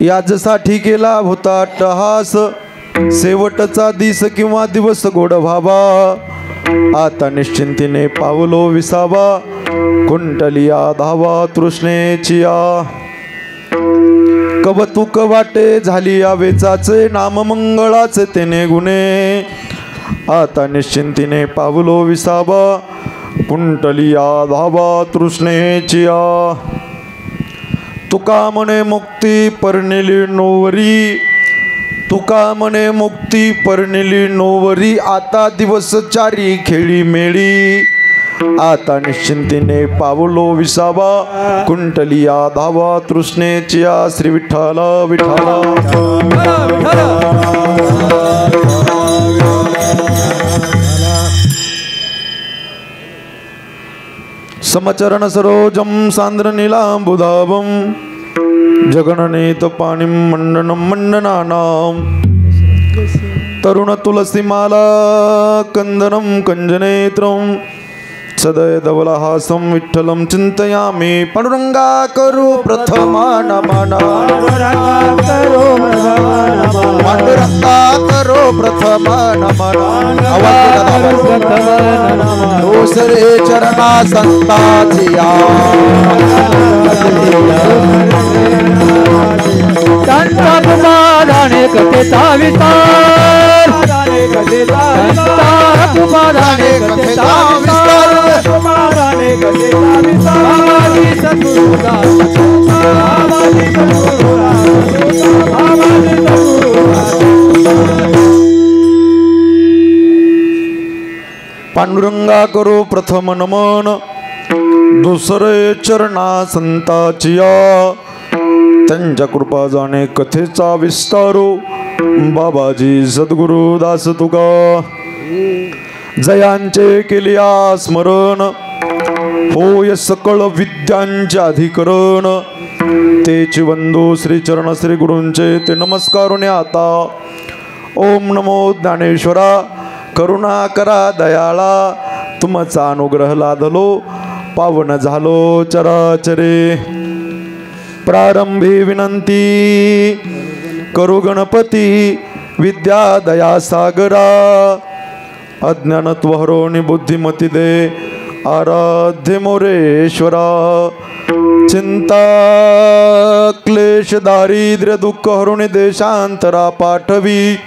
याजसाठी केला होता अट्टहास, शेवटचा दिस किंवा दिवस गोड व्हावा, आता निश्चिंतीने पावलो विसावा, कुंटलिया धावा तृष्णेचिया. कवतुक वाटे झाली या वेचाचे, नाम मंगळाचे तेने गुणे, आता निश्चिंतीने पावलो विसावा, कुंटलिया धावा तृष्णेचिया. तुका म्हणे मुक्ती परनिली नोवरी, तुका म्हणे मुक्ती परनिली नोवरी, आता दिवस चारी खेळी मेळी, आता निश्चिंतीने पावलो विसावा, कुंटलिया धावा तृष्णेचिया. श्री विठ्ठल विठ्ठल. समचरण सरोजम सांद्र नीलांबुधावम, जगननेत पाणिं मंडनं मंडनानां, तरुण तुलसीमाला कंदनं कंजनेत्रं, सदय धवलहासं विठ्ठलं चिंतयामि. पांडुरंगा करो प्रथमा नमन, पांडुरंगा करो प्रथमा नमन, दुसरे चरणा संताचिया. संता कुमाराने कथेचा विस्तार, संता कुमाराने कथेचा विस्तार, कुमाराने कथेचा विस्तार, आवाजी सद्गुरुदास, आवाजी सद्गुरुदास, आवाजी सद्गुरुदास. पांडुरंगा करो प्रथम नमन, दुसरे चरणा संताचिया. त्यांच्या कृपा जाणे कथेचा विस्तारो, बाबाजी सद्गुरुदास तुका. जयांचे केलिया स्मरण, होय सकळ विद्यांचे अधिकरण, तेची वंदो श्री चरण श्री गुरूंचे ते नमस्कारुने आता. ओम नमो ज्ञानेश्वरा, करुणा करा दयाळा, तुमचा अनुग्रह लादलो, पावन झालो चराचरे. प्रारंभी विनंती करू गणपती, विद्या दया सागरा, अज्ञानत्व हरोनी बुद्धिमती दे, आराध्य मोरेश्वरा. चिंता क्लेश दारिद्र्य दुःख हरुणी देशांतरा पाठवी,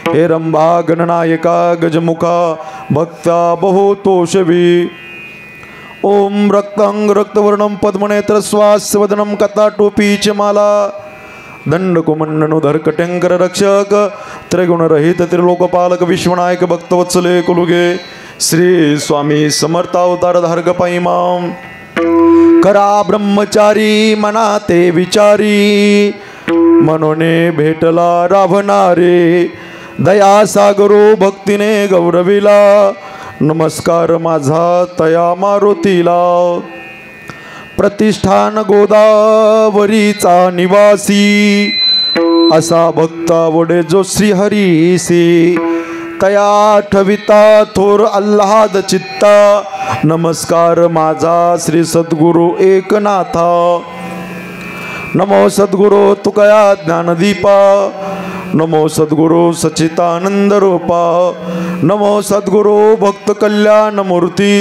हे रंभा गणनायका गजमुखा भक्ता बहुतोषवी. ओम रक्तांग रक्तवर्णम पद्मनेत्र स्वास्यवदनम कथा टोपीच माला, दंडकुमंडनुधर कट्यंकर रक्षक, त्रिगुणरहित त्रिलोकपालक विश्वनायक भक्तवत्सले कुलुगे, श्री स्वामी समर्थावतार धारक पाईमाम. करा ब्रह्मचारी मना ते विचारी, मनोने भेटला राभणारे, दया सागरो भक्तीने गौरविला, नमस्कार माझा तया मारुतीला. प्रतिष्ठान गोदावरीचा निवासी, असा भक्ता वडे जो श्रीहरीसी, तया ठविता थोर अल्हाद चित्ता, नमस्कार माझा श्री सद्गुरु एकनाथा. नमो सद्गुरु तुकया ज्ञानदीपा, नमो सद्गुरु सच्चिदानंद रूपा, नमो सद्गुरु भक्त कल्याण मूर्ती,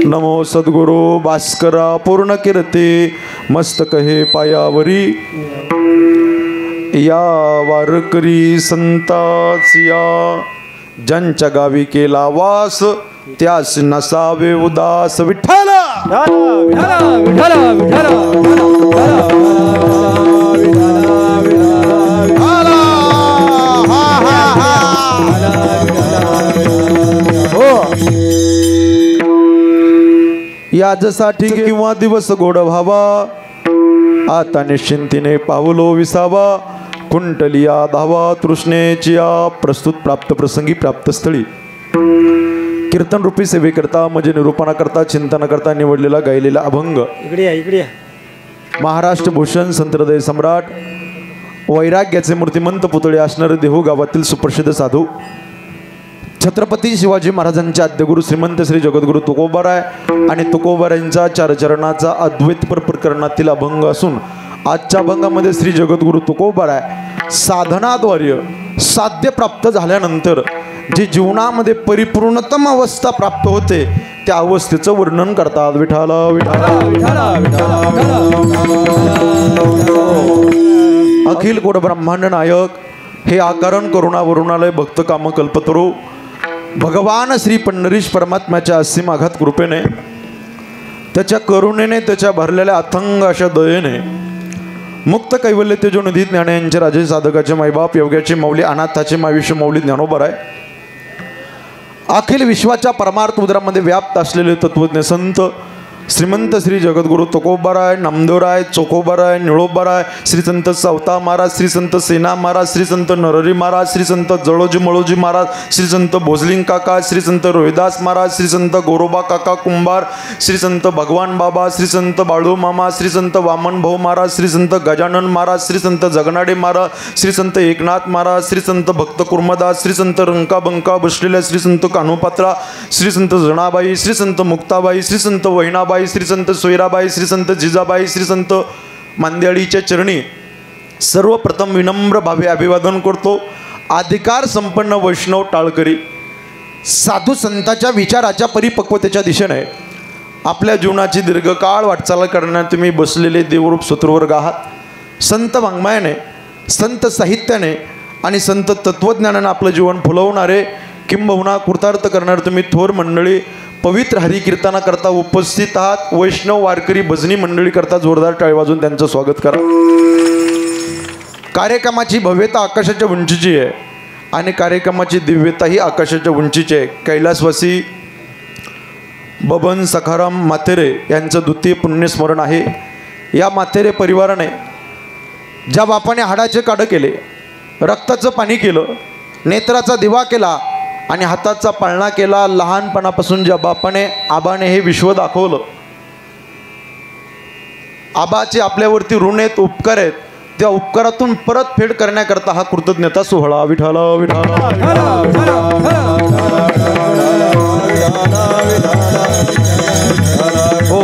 नमो सद्गुरु भास्करा पूर्ण कीर्ती. मस्तक हे पायावरी, या वारकरी संतासिया, ज्यांच्या गावी केला वास, त्यास नसावे उदास. विठ्ठल याजसाठी किंवा दिवस गोड व्हावा, आता निश्चिंतीने पावलो विसावा, कुंटलिया धावा तृष्णेचिया. प्रस्तुत प्राप्त प्रसंगी प्राप्त स्थळी कीर्तन रूपी सेवेकरता म्हणजे निरूपणा करता चिंतन करता निवडलेला गायलेला अभंग. इकडे महाराष्ट्र भूषण संतहृदय सम्राट वैराग्याचे मूर्तिमंत पुतळे असणारे देहू गावातील सुप्रसिद्ध साधू छत्रपती शिवाजी महाराजांचे आद्यगुरु श्रीमंत श्री जगद्गुरु तुकोबाराय आणि तुकोबारायांचा चार चरणाचा अद्वैत प्रकरणातील अभंग असून आजच्या अभंगामध्ये श्री जगद्गुरु तुकोबाराय साधनाद्वारे साध्य प्राप्त झाल्यानंतर जी जीवनामध्ये परिपूर्णतम अवस्था प्राप्त होते त्या अवस्थेचं वर्णन करतात. विठाला विठाला विठाला विठाला अखिल कोट ब्रह्मांड नायक हे आकारण करुणा वरुणालय भक्त काम कल्पतरू भगवान श्री पंढरीश परमात्म्याच्या असीम आघात कृपेने त्याच्या करुणेने त्याच्या भरलेल्या अथंग अशा दयेने मुक्त कैवल्य तेजोनिधी ज्ञानांचे राजे साधकाचे मायबाप योग्याचे मौली अनाथाचे माविष्य मौली ज्ञानोबर आहे. अखिल विश्वाच्या परमार्थ उदरामध्ये व्याप्त असलेले तत्वज्ञ संत श्रीमंत श्री जगद्गुरु तुकोबाराय नामदेवराय चोखोबाराय निळोबाराय श्री संत सावता महाराज श्री संत सेना महाराज श्री संत नरहरी महाराज श्री संत जळोजी मळोजी महाराज श्री संत भोजलिंग काका श्री संत रोहिदास महाराज श्री संत गोरोबा काका कुंभार श्री संत भगवान बाबा श्री संत बाळू मामा श्री संत वामन भाऊ महाराज श्री संत गजानन महाराज श्री संत जगनाडे महाराज श्री संत एकनाथ महाराज श्री संत भक्त कुर्मदास श्री संत रंका बंका बसलेल्या श्री संत कान्होपात्रा श्री संत जणाबाई श्री संत मुक्ताबाई श्री संत वैनाबाई श्री संत सोयराबाई श्री संत जिजाबाई श्री संत मांदेळीच्या चरणी सर्वप्रथम विनम्र भावे अभिवादन करतो. अधिकार संपन्न वैष्णव टाळकरी साधू संतांच्या विचाराच्या परिपक्वतेच्या दिशेने आपल्या जीवनाची दीर्घकाळ वाटचाल करण्यात तुम्ही बसलेले देवरूप स्वतंत्रवर्ग आहात. संत वाङ्मयाने संत साहित्याने आणि संत तत्वज्ञानाने आपलं जीवन फुलवणारे किंबहुना कृतार्थ करणारे तुम्ही थोर मंडळी पवित्र हरिकीर्तना करता उपस्थित आहात. वैष्णव वारकरी भजनी मंडळी करता जोरदार टाळी वाजवून त्यांचं स्वागत करा. कार्यक्रमाची भव्यता आकाशाच्या उंचीची आहे आणि कार्यक्रमाची दिव्यताही आकाशाच्या उंचीची आहे. कैलासवासी बबन सखाराम माथेरे यांचं द्वितीय पुण्यस्मरण आहे. या माथेरे परिवाराने ज्या बापाने हाडाचे काढ केले, रक्ताचं पाणी केलं, नेत्राचा दिवा केला आणि हाताचा पाळणा केला, लहानपणापासून ज्या बापाने आबाने हे विश्व दाखवलं, आबाचे आपल्यावरती ऋण आहेत, उपकार आहेत, त्या उपकारातून परतफेड करण्याकरता हा कृतज्ञता सोहळा. विठाला विठाला हो,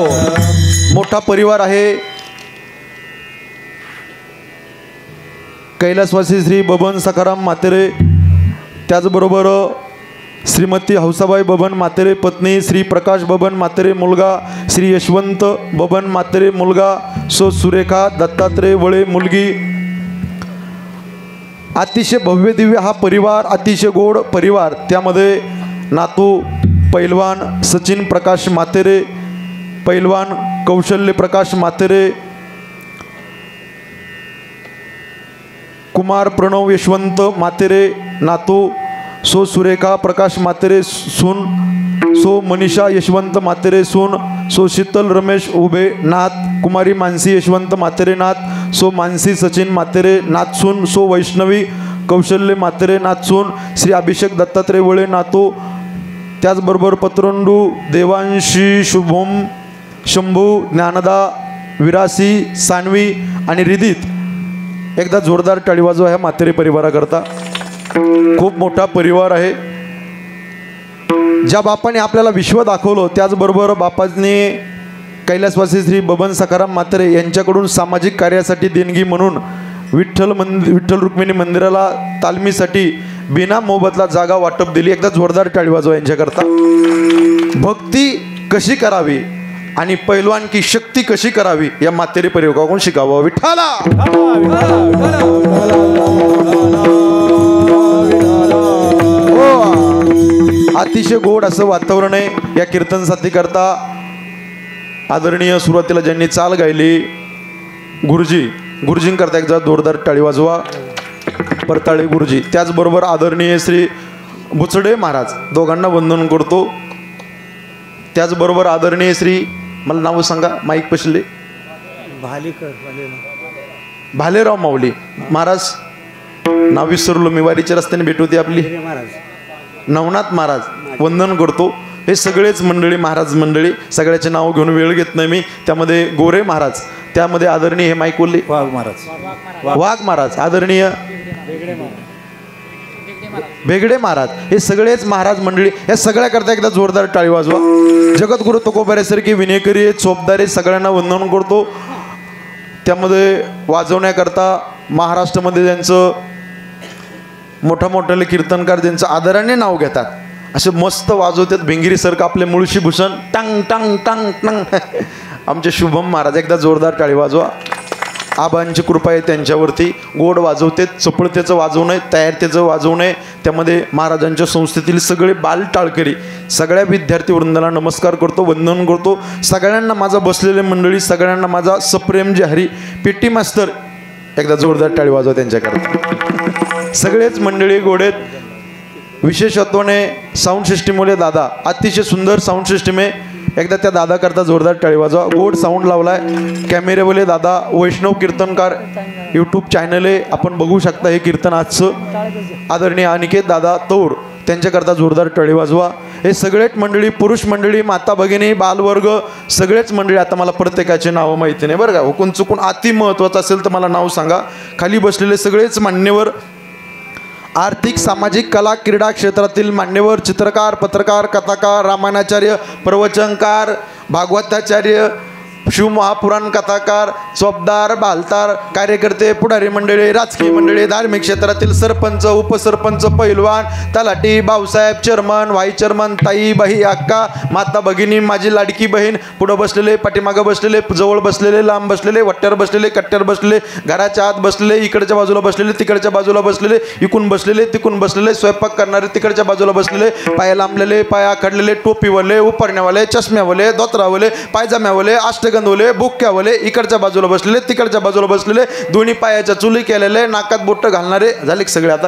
मोठा परिवार आहे. कैलासवासी श्री बबन सखाराम मातेरे, त्याचबरोबर श्रीमती हौसाबाई बबन मातेरे पत्नी, श्री प्रकाश बबन मातेरे मुलगा, श्री यशवंत बबन मातेरे मुलगा, सो सुरेखा दत्तात्रय वळे मुलगी. अतिशय भव्य दिव्य हा परिवार, अतिशय गोड परिवार. त्यामध्ये नातू पैलवान सचिन प्रकाश मातेरे, पैलवान कौशल्य प्रकाश मातेरे, कुमार प्रणव यशवंत मातेरे नातू, सो सुरेखा प्रकाश मातेरे सून, सो मनीषा यशवंत मातेरे सून, सो शीतल रमेश उभे नाथ, कुमारी मानसी यशवंत मातेरे नाथ, सो मानसी सचिन मातेरे नाथ सून, सो वैष्णवी कौशल्य मातेरे नाथ सून, श्री अभिषेक दत्तात्रय वळे नातू. त्याचबरोबर पत्रंडू देवांशी शुभम शंभू ज्ञानदा विरासी सानवी आणि रिदित. एकदा जोरदार टाळी वाजवा ह्या मातेरे परिवाराकरता. खूप मोठा परिवार आहे. ज्या बापाने आपल्याला विश्व दाखवलं, त्याचबरोबर बापांनी कैलासवासी श्री बबन सखाराम मातेरे यांच्याकडून सामाजिक कार्यासाठी देणगी म्हणून विठ्ठल रुक्मिणी मंदिराला तालमीसाठी बिना मोबदला जागा वाटप दिली. एकदा जोरदार टाळी वाजवा यांच्याकरता. भक्ती कशी करावी आणि पैलवान की शक्ती कशी करावी या मातेरे परिवाराकडून शिकावं. विठ्ठला अतिशय गोड असं वातावरण आहे. या कीर्तन साथी करता आदरणीय सुरुवातीला ज्यांनी चाल गायली गुरुजींकरता एकदा जोरदार टाळी वाजवा. परताळे गुरुजी. त्याचबरोबर आदरणीय श्री बुचडे महाराज, दोघांना वंदन करतो. त्याचबरोबर आदरणीय श्री, मला नाव सांगा माईक पशले, भालेराव माऊली महाराज, नाव विसरलो मी, वारीच्या रस्त्याने भेट होती आपली. नवनाथ महाराज वंदन करतो. हे सगळेच मंडळी महाराज मंडळी, सगळ्याचे नाव घेऊन वेळ घेत नाही मी. त्यामध्ये गोरे महाराज, त्यामध्ये आदरणीय हे माईक बोलले वाघ महाराज, आदरणीय भेगडे महाराज, हे सगळेच महाराज मंडळी. या सगळ्याकरता एकदा जोरदार टाळी वाजवा. जगद्गुरु तुकोबारासारखी विनेकरी चोपदारे सगळ्यांना वंदन करतो. त्यामध्ये वाजवण्याकरता महाराष्ट्रामध्ये ज्यांचं मोठ्याले कीर्तनकार ज्यांचं आदराने नाव घेतात, असे मस्त वाजवतात भिंगिरीसारखं आपले मुळशी भूषण टंग टंग टंग टंग आमचे शुभम महाराज, एकदा जोरदार टाळी वाजवा. आबांची कृपा आहे त्यांच्यावरती. गोड वाजवते, चपळतेचं वाजवणं आहे, तयारतेचं वाजवणं आहे. त्यामध्ये महाराजांच्या संस्थेतील सगळे बाल टाळकरी, सगळ्या विद्यार्थी वृंदाला नमस्कार करतो, वंदन करतो. सगळ्यांना माझा बसलेले मंडळी, सगळ्यांना माझा सप्रेम जे हरी. पेटी मास्तर, एकदा जोरदार टाळी वाजवा त्यांच्याकरता. सगळेच मंडळी गोडेत. विशेषत्वाने साऊंड सिस्टीमवाले दादा, अतिशय सुंदर साऊंड सिस्टीम आहे. एकदा त्या दादा करता जोरदार टाळी वाजवा. गोड साऊंड लावलाय. कॅमेरेवाले दादा, वैष्णव कीर्तनकार यूट्यूब चॅनल आहे, आपण बघू शकता हे कीर्तन आजचं. आदरणीय अनिकेत दादा तौर, त्यांच्याकरता जोरदार टाळी वाजवा. हे सगळेच मंडळी, पुरुष मंडळी, माता भगिनी, बालवर्ग, सगळेच मंडळी. आता मला प्रत्येकाचे नावं माहिती नाही बरं का. हुकून चुकून अति महत्त्वाचं असेल तर मला नाव सांगा. खाली बसलेले सगळेच मान्यवर, आर्थिक, सामाजिक, कला, क्रीडा क्षेत्रातील मान्यवर, चित्रकार, पत्रकार, कथाकार, रामायणाचार्य, प्रवचनकार, भागवताचार्य, शिवमहापुराण कथाकार, चोपदार, बालतार, कार्यकर्ते, पुढारी मंडळी, राजकीय मंडळी, धार्मिक क्षेत्रातील सरपंच, उपसरपंच, पैलवान, तलाठी, भाऊसाहेब, चेअरमन, व्हाईस चेअरमन, ताई, बाई, अक्का, माता भगिनी, माझी लाडकी बहीण, पुढं बसलेले, पाठीमागं बसलेले, जवळ बसलेले, लांब बसलेले, वट्ट्यावर बसलेले, कट्ट्यावर बसलेले, घराच्या आत बसलेले, इकडच्या बाजूला बसलेले, तिकडच्या बाजूला बसलेले, इकून बसलेले, तिकून बसलेले, स्वयंपाक करणारे तिकडच्या बाजूला बसलेले, पाय लांबलेले, पाय आखडलेले, टोपीवाले, उपरण्यावाले, चष्म्यावाले, धोत्रावाले, पायजाम्यावाले, अष्टगंधवाले, बुक्क्यावाले, इकडच्या बाजूला बसलेले, तिकडच्या बाजूला बसलेले, दोन्ही पायाच्या चुली केलेले, नाकात बोट घालणारे, झाले सगळे. आता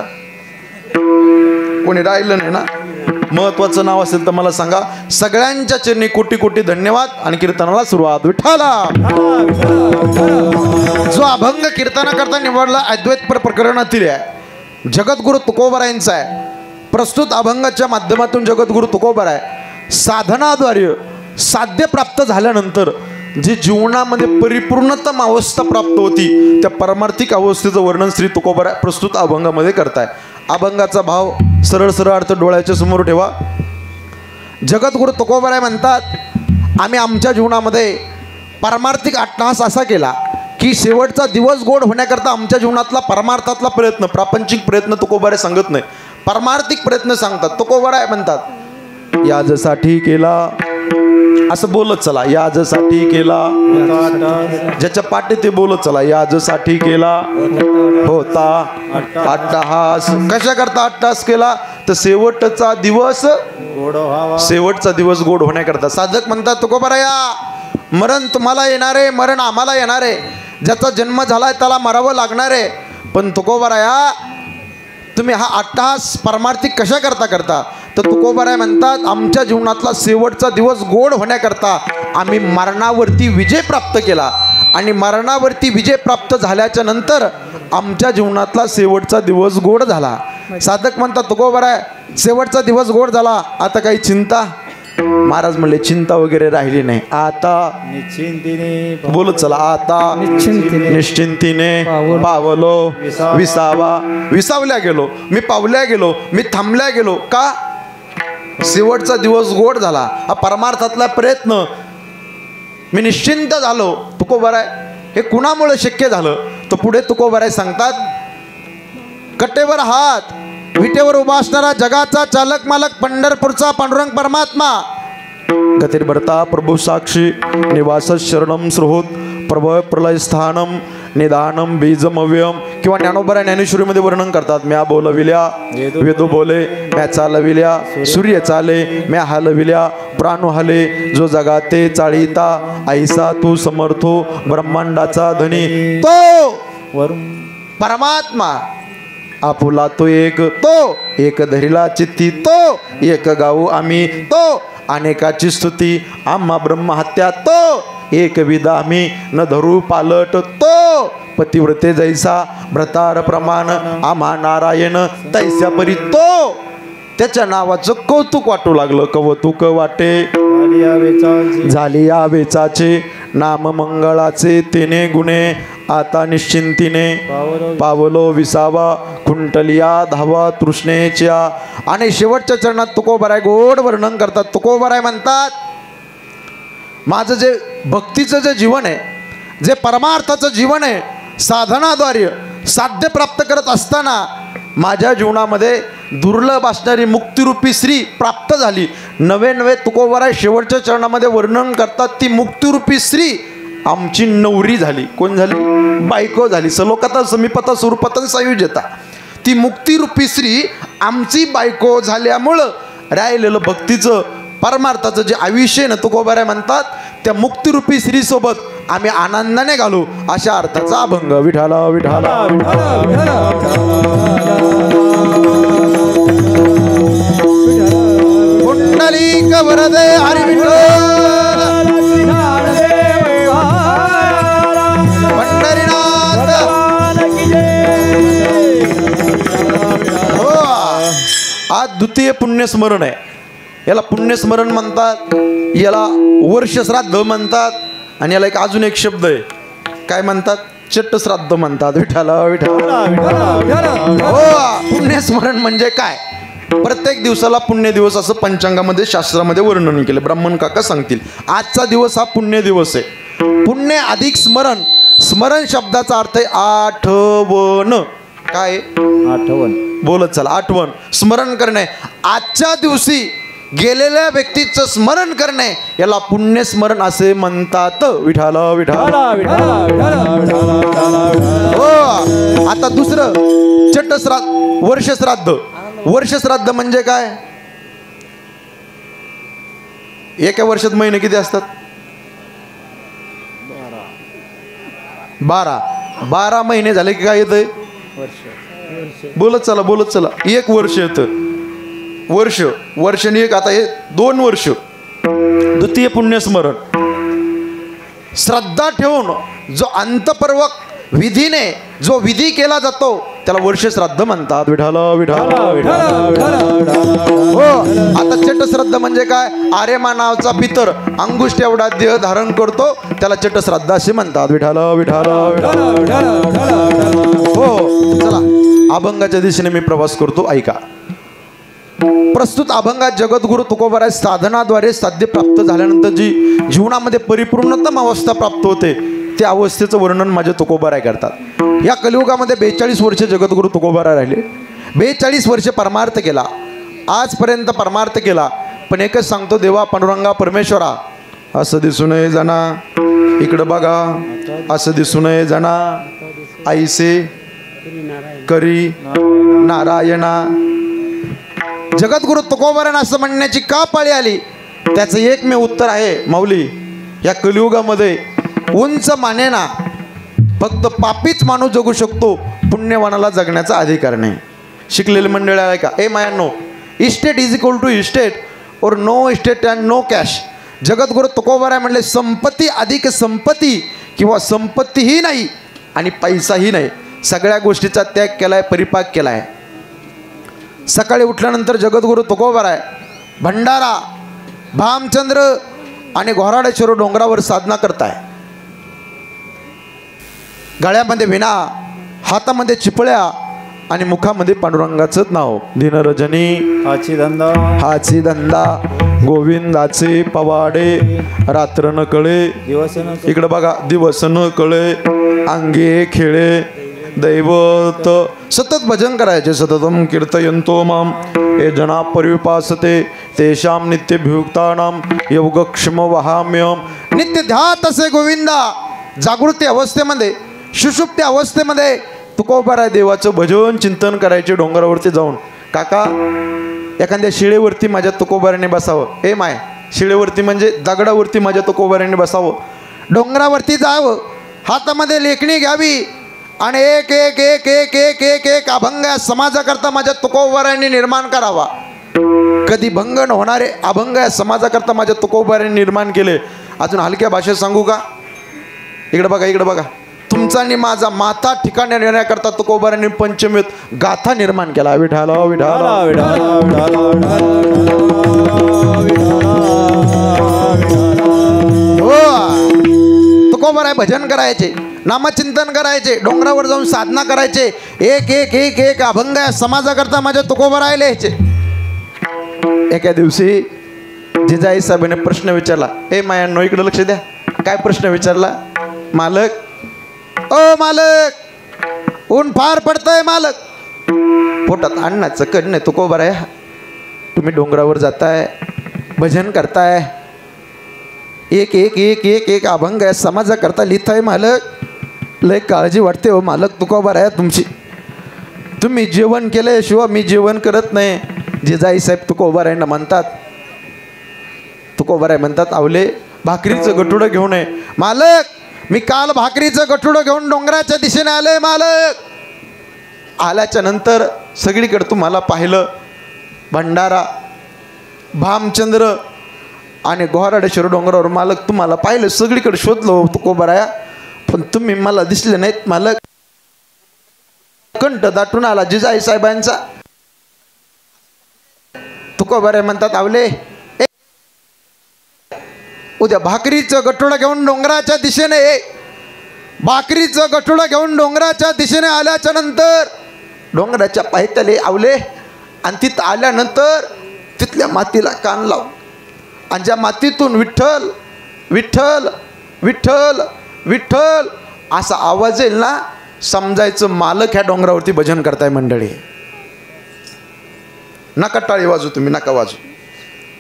कोणी राहिलं नाही ना. महत्वाचं नाव असेल तर मला सांगा. सगळ्यांच्या चरणी कोटी कोटी धन्यवाद आणि कीर्तनाला सुरुवात. विठ्ठला. जो अभंग कीर्तनाकरता निवडला अद्वैत प्रकरणातील आहे, जगद्गुरु तुकोबरायांचा आहे. प्रस्तुत अभंगाच्या माध्यमातून जगद्गुरु तुकोबराय साधनाद्वारे साध्य प्राप्त झाल्यानंतर जी जीवनामध्ये परिपूर्णतम अवस्था प्राप्त होती, त्या परमार्थिक अवस्थेचं वर्णन श्री तुकोबराय प्रस्तुत अभंगामध्ये करताय. अभंगाचा भाव सरळ सरळ अर्थ डोळ्याच्या समोर ठेवा. जगद्गुरु तुकोबराय म्हणतात, आम्ही आमच्या जीवनामध्ये परमार्थिक अट्टहास असा केला की शेवटचा दिवस गोड होण्याकरता आमच्या जीवनातला परमार्थातला प्रयत्न, प्रापंचिक प्रयत्न तुकोबराय सांगत नाही, परमार्थिक प्रयत्न सांगतात. तुकोबराय म्हणतात, याजसाठी केला, असं बोलत चला, याजसाठी केला, ज्याच्या पाठी ते बोलत चला, याजसाठी केला होता अट्टहास. कशा करता अट्टहास केला तर शेवटचा दिवस गोड होण्याकरता. साधक म्हणतात, तुकोबराया, मरण तुम्हाला येणार आहे, मरण आम्हाला येणार आहे, ज्याचा जन्म झालाय त्याला मरावं लागणार आहे. पण तुकोबराया, तुम्ही हा अट्टहास परमार्थिक कशा करता तर तुकोबराय म्हणतात, आमच्या जीवनातला शेवटचा दिवस गोड होण्याकरता आम्ही मरणावरती विजय प्राप्त केला, आणि मरणावरती विजय प्राप्त झाल्याच्या नंतर आमच्या जीवनातला शेवटचा दिवस गोड झाला. साधक म्हणतात, तुकोबराय, शेवटचा दिवस गोड झाला, आता काही चिंता? महाराज म्हणले, चिंता वगैरे राहिली नाही, आता निश्चिंतीने बोलत चला, आता निश्चिंतीने पावलो विसावा. विसावल्या गेलो, मी पावल्या गेलो, मी थांबल्या गेलो. का? शेवटचा दिवस गोड झाला, हा परमार्थातला प्रयत्न, मी निश्चिंत झालो. तुकोबराय, हे कुणामुळे शक्य झालं तर पुढे तुकोबराय सांगतात, कटेवर हात, विटेवर उभा असणारा जगाचा चालक मालक पंढरपूरचा पांडुरंग परमात्मा, गतीर भरता प्रभू साक्षी, निवास शरणम सुहृत, प्रभव प्रलय स्थानम, निदानम बीजमव्यम. किंवा ज्ञानोबराय ज्ञानेश्वरीमध्ये वर्णन करतात, म्या बोलविल्या वेदो बोले, म्या चालविल्या सूर्य चाले, म्या हलविल्या प्राणू हले, जो जगाते चाळीता, ऐसा तू समर्थो ब्रह्मांडाचा धनी, तो परमात्मा. आपुला तो एक धरिला चित्ती, तो एक गाऊ आम्ही, तो अनेकाची स्तुती, आम्हा ब्रह्महत्या, तो एक विदा आम्ही न धरू पालट, तो पतिव्रते जैसा भ्रतार प्रमाण, आम्हा नारायण तैस्या परी, तो. त्याच्या नावाचं कौतुक वाटू लागलं, कौतुक वाटे झाली या वेचाचे, नाम मंगळाचे तेने गुणे, आता निश्चिंतीने पावलो विसावा, खुंटलिया धावा तृष्णेच्या. आणि शेवटच्या चरणात तुकोबराय गोड वर्णन करतात. तुकोबराय म्हणतात, माझं जे भक्तीचं जे जीवन आहे, जे परमार्थाचं जीवन आहे, साधनाद्वारे साध्य प्राप्त करत असताना माझ्या जीवनामध्ये दुर्लभ असणारी मुक्तिरूपी स्त्री प्राप्त झाली. नवे नवे तुकोबाराय शेवटच्या चरणामध्ये वर्णन करतात, ती मुक्तिरूपी स्त्री आमची नवरी झाली. कोण झाली? बायको झाली. सलोकता समीपता स्वरूपता संयुज्यता. ती मुक्तिरूपी स्त्री आमची बायको झाल्यामुळं राहिलेलं भक्तीचं परमार्थाचं जे आयुष्य आहे ना, तुकोबाराय म्हणतात त्या मुक्तिरूपी स्त्रीसोबत आम्ही आनंदाने घालू, अशा अर्थाचा अभंग. विठाला विठाला पुंडलिक वरदे हरी विठ्ठल पंढरीनाथ. हो, आज द्वितीय पुण्यस्मरण आहे. याला पुण्यस्मरण म्हणतात, याला वर्षश्राद्ध म्हणतात, आणि याला अजून एक शब्द आहे, काय म्हणतात? चट्टश्राद्ध म्हणतात. विठाला विठाला. हो, पुण्यस्मरण म्हणजे काय? प्रत्येक दिवसाला पुण्य दिवस असं पंचांगामध्ये शास्त्रामध्ये वर्णन केलं. ब्राह्मण काका सांगतील. आजचा दिवस हा पुण्य दिवस आहे. पुण्य अधिक स्मरण. स्मरण शब्दाचा अर्थ आहे आठवण. काय? आठवण. बोलत चला. आठवण, स्मरण करणे. आजच्या दिवशी गेलेल्या व्यक्तीचं स्मरण करणे याला पुण्यस्मरण असे म्हणतात. विठाला विठाला. हो, आता दुसरं चट्टश्राद्ध, वर्षश्राद्ध. वर्षश्राद्ध म्हणजे काय? एका वर्षात महिने किती असतात? 12. 12 महिने झाले की काय येतंय? बोलत चला बोलत चला. 1 वर्ष येतं. वर्ष, वर्षाने एक. आता हे 2 वर्ष. द्वितीय पुण्यस्मरण. श्रद्धा ठेवून जो अंतपर्वक विधीने जो विधी केला जातो त्याला वर्षश्राद्ध म्हणतात. विठाला विठाला. हो, आता चट्टश्राद्ध म्हणजे काय? आर्यमा नावाचा पितर अंगुष्ठ एवढा देह धारण करतो, त्याला चट्टश्राद्ध असे म्हणतात. विठाला विठाला. हो, चला अभंगाच्या दिशेने मी प्रवास करतो, ऐका. प्रस्तुत अभंगात जगद्गुरु तुकोबाराय साधनाद्वारे साध्य प्राप्त झाल्यानंतर जी जीवनामध्ये परिपूर्णतम अवस्था प्राप्त होते त्या अवस्थेचं वर्णन माझे तुकोबाराय करतात. या कलियुगामध्ये 42 वर्ष जगद्गुरु तुकोबाराय राहिले. 42 वर्ष परमार्थ केला, आजपर्यंत परमार्थ केला. पण एकच सांगतो, देवा पांडुरंगा परमेश्वरा, असं दिसू नये जाना, इकडं बघा, असं दिसू नये जाना, आईसे करी नारायणा. जगद्गुरु तुकोबारायण असं म्हणण्याची का पाळी आली? त्याचं एकमेव उत्तर आहे, माऊली, या कलियुगामध्ये उंच मानेना फक्त पापीच माणूस जगू शकतो, पुण्यवानाला जगण्याचा अधिकार नाही. शिकलेले मंडळी आहे का? ए मायांनो, estate is equal to estate और no estate and no cash. जगद्गुरु तुकोबाराय म्हणले संपत्ती अधिक संपत्ती किंवा संपत्तीही नाही आणि पैसाही नाही. सगळ्या गोष्टीचा त्याग केलाय, परिपाक केलाय. सकाळी उठल्यानंतर जगद्गुरु तुकोबाराय भंडारा, भामचंद्र आणि घोराडेश्वर डोंगरावर साधना करताय. गळ्यामध्ये विणा, हातामध्ये चिपळ्या आणि मुखामध्ये पांडुरंगाचं नाव. दिनरजनी हाची धंदा गोविंदाचे पवाडे, रात्र न कळे, इकडे बघा, दिवस न कळे, अंगे खेळे, दैवत. सतत भजन करायचे. सततम कीर्तयंतो माम हे जना परिपासते तेषाम नित्यभियुक्तानाम योगक्षम वहाम्यम. नित्य ध्यात असे गोविंदा. जागृती अवस्थेमध्ये, सुषुप्ती अवस्थेमध्ये तुकोबाराय देवाचं भजन चिंतन करायचे. डोंगरावरती जाऊन, काका एखाद्या शिळेवरती माझ्या तुकोबारायने बसावं. ए माय, शिळेवरती म्हणजे दगडावरती माझ्या तुकोबारायने बसावं. डोंगरावरती जावं, हातामध्ये लेखणी घ्यावी आणि एक एक एक एक एक एक एक अभंग समाजाकरता माझ्या तुकोबारायांनी निर्माण करावा. कधी भंग न होणारे अभंग समाजाकरता माझ्या तुकोबारायांनी निर्माण केले. अजून हलक्या भाषेत सांगू का? इकडे बघा, इकडे बघा. तुमचा आणि माझा माथा ठिकाणी नेण्याकरता तुकोबारायांनी पंचमीत गाथा निर्माण केला. विठाला विठाला तुकोबाराय भजन करायचे, नामचिंतन करायचे, डोंगरावर जाऊन साधना करायचे. एक एक एक एक अभंग समाजाकरता माझ्या तुकोबाराय लिहायचे. एका दिवशी जिजाई साहेबांनी प्रश्न विचारला. ए मायांनो, इकडे लक्ष द्या. काय प्रश्न विचारला? मालक ओ मालक ऊन फार पडतंय मालक. पोटात अन्नाचं कण नाही तो बरं आहे. तुम्ही डोंगरावर जाताय भजन करताय एक एक एक एक एक अभंग आहे समाजाकरता लिहिताय मालक. लय काळजी वाटते हो मालक तुका बरं आहे तुमची. तुम्ही जेवण केलंय शिवाय मी जेवण करत नाही. जिजाई साहेब तुका उभा आहे ना म्हणतात. तुका उभा आहे म्हणतात. आवले भाकरीचं गठुडं घेऊन ये मालक. मी काल भाकरीचं गठुडं घेऊन डोंगराच्या दिशेने आलोय मालक. आल्याच्या नंतर सगळीकडे तुम्हाला पाहिलं. भंडारा भामचंद्र आणि गोहराडेश्वर डोंगरावर मालक तुम्हाला पाहिलं. सगळीकडे शोधलो तुकोबराया पण तुम्ही मला दिसले नाहीत मालक. कंठ दाटून आला जिजाई साहेबांचा. तुकोबराय म्हणतात आवले उद्या भाकरीचं गठुडं घेऊन डोंगराच्या दिशेने ये. भाकरीचं गठुडं घेऊन डोंगराच्या दिशेने आल्याच्या नंतर डोंगराच्या पायथ्याले आवले आणि तिथं आल्यानंतर तिथल्या मातीला कान लाव आणि ज्या मातीतून विठ्ठल विठ्ठल विठ्ठल विठ्ठल असा आवाज येईल ना समजायचं मालक ह्या डोंगरावरती भजन करताय मंडळी. नका टाळी वाजू तुम्ही नका वाजू.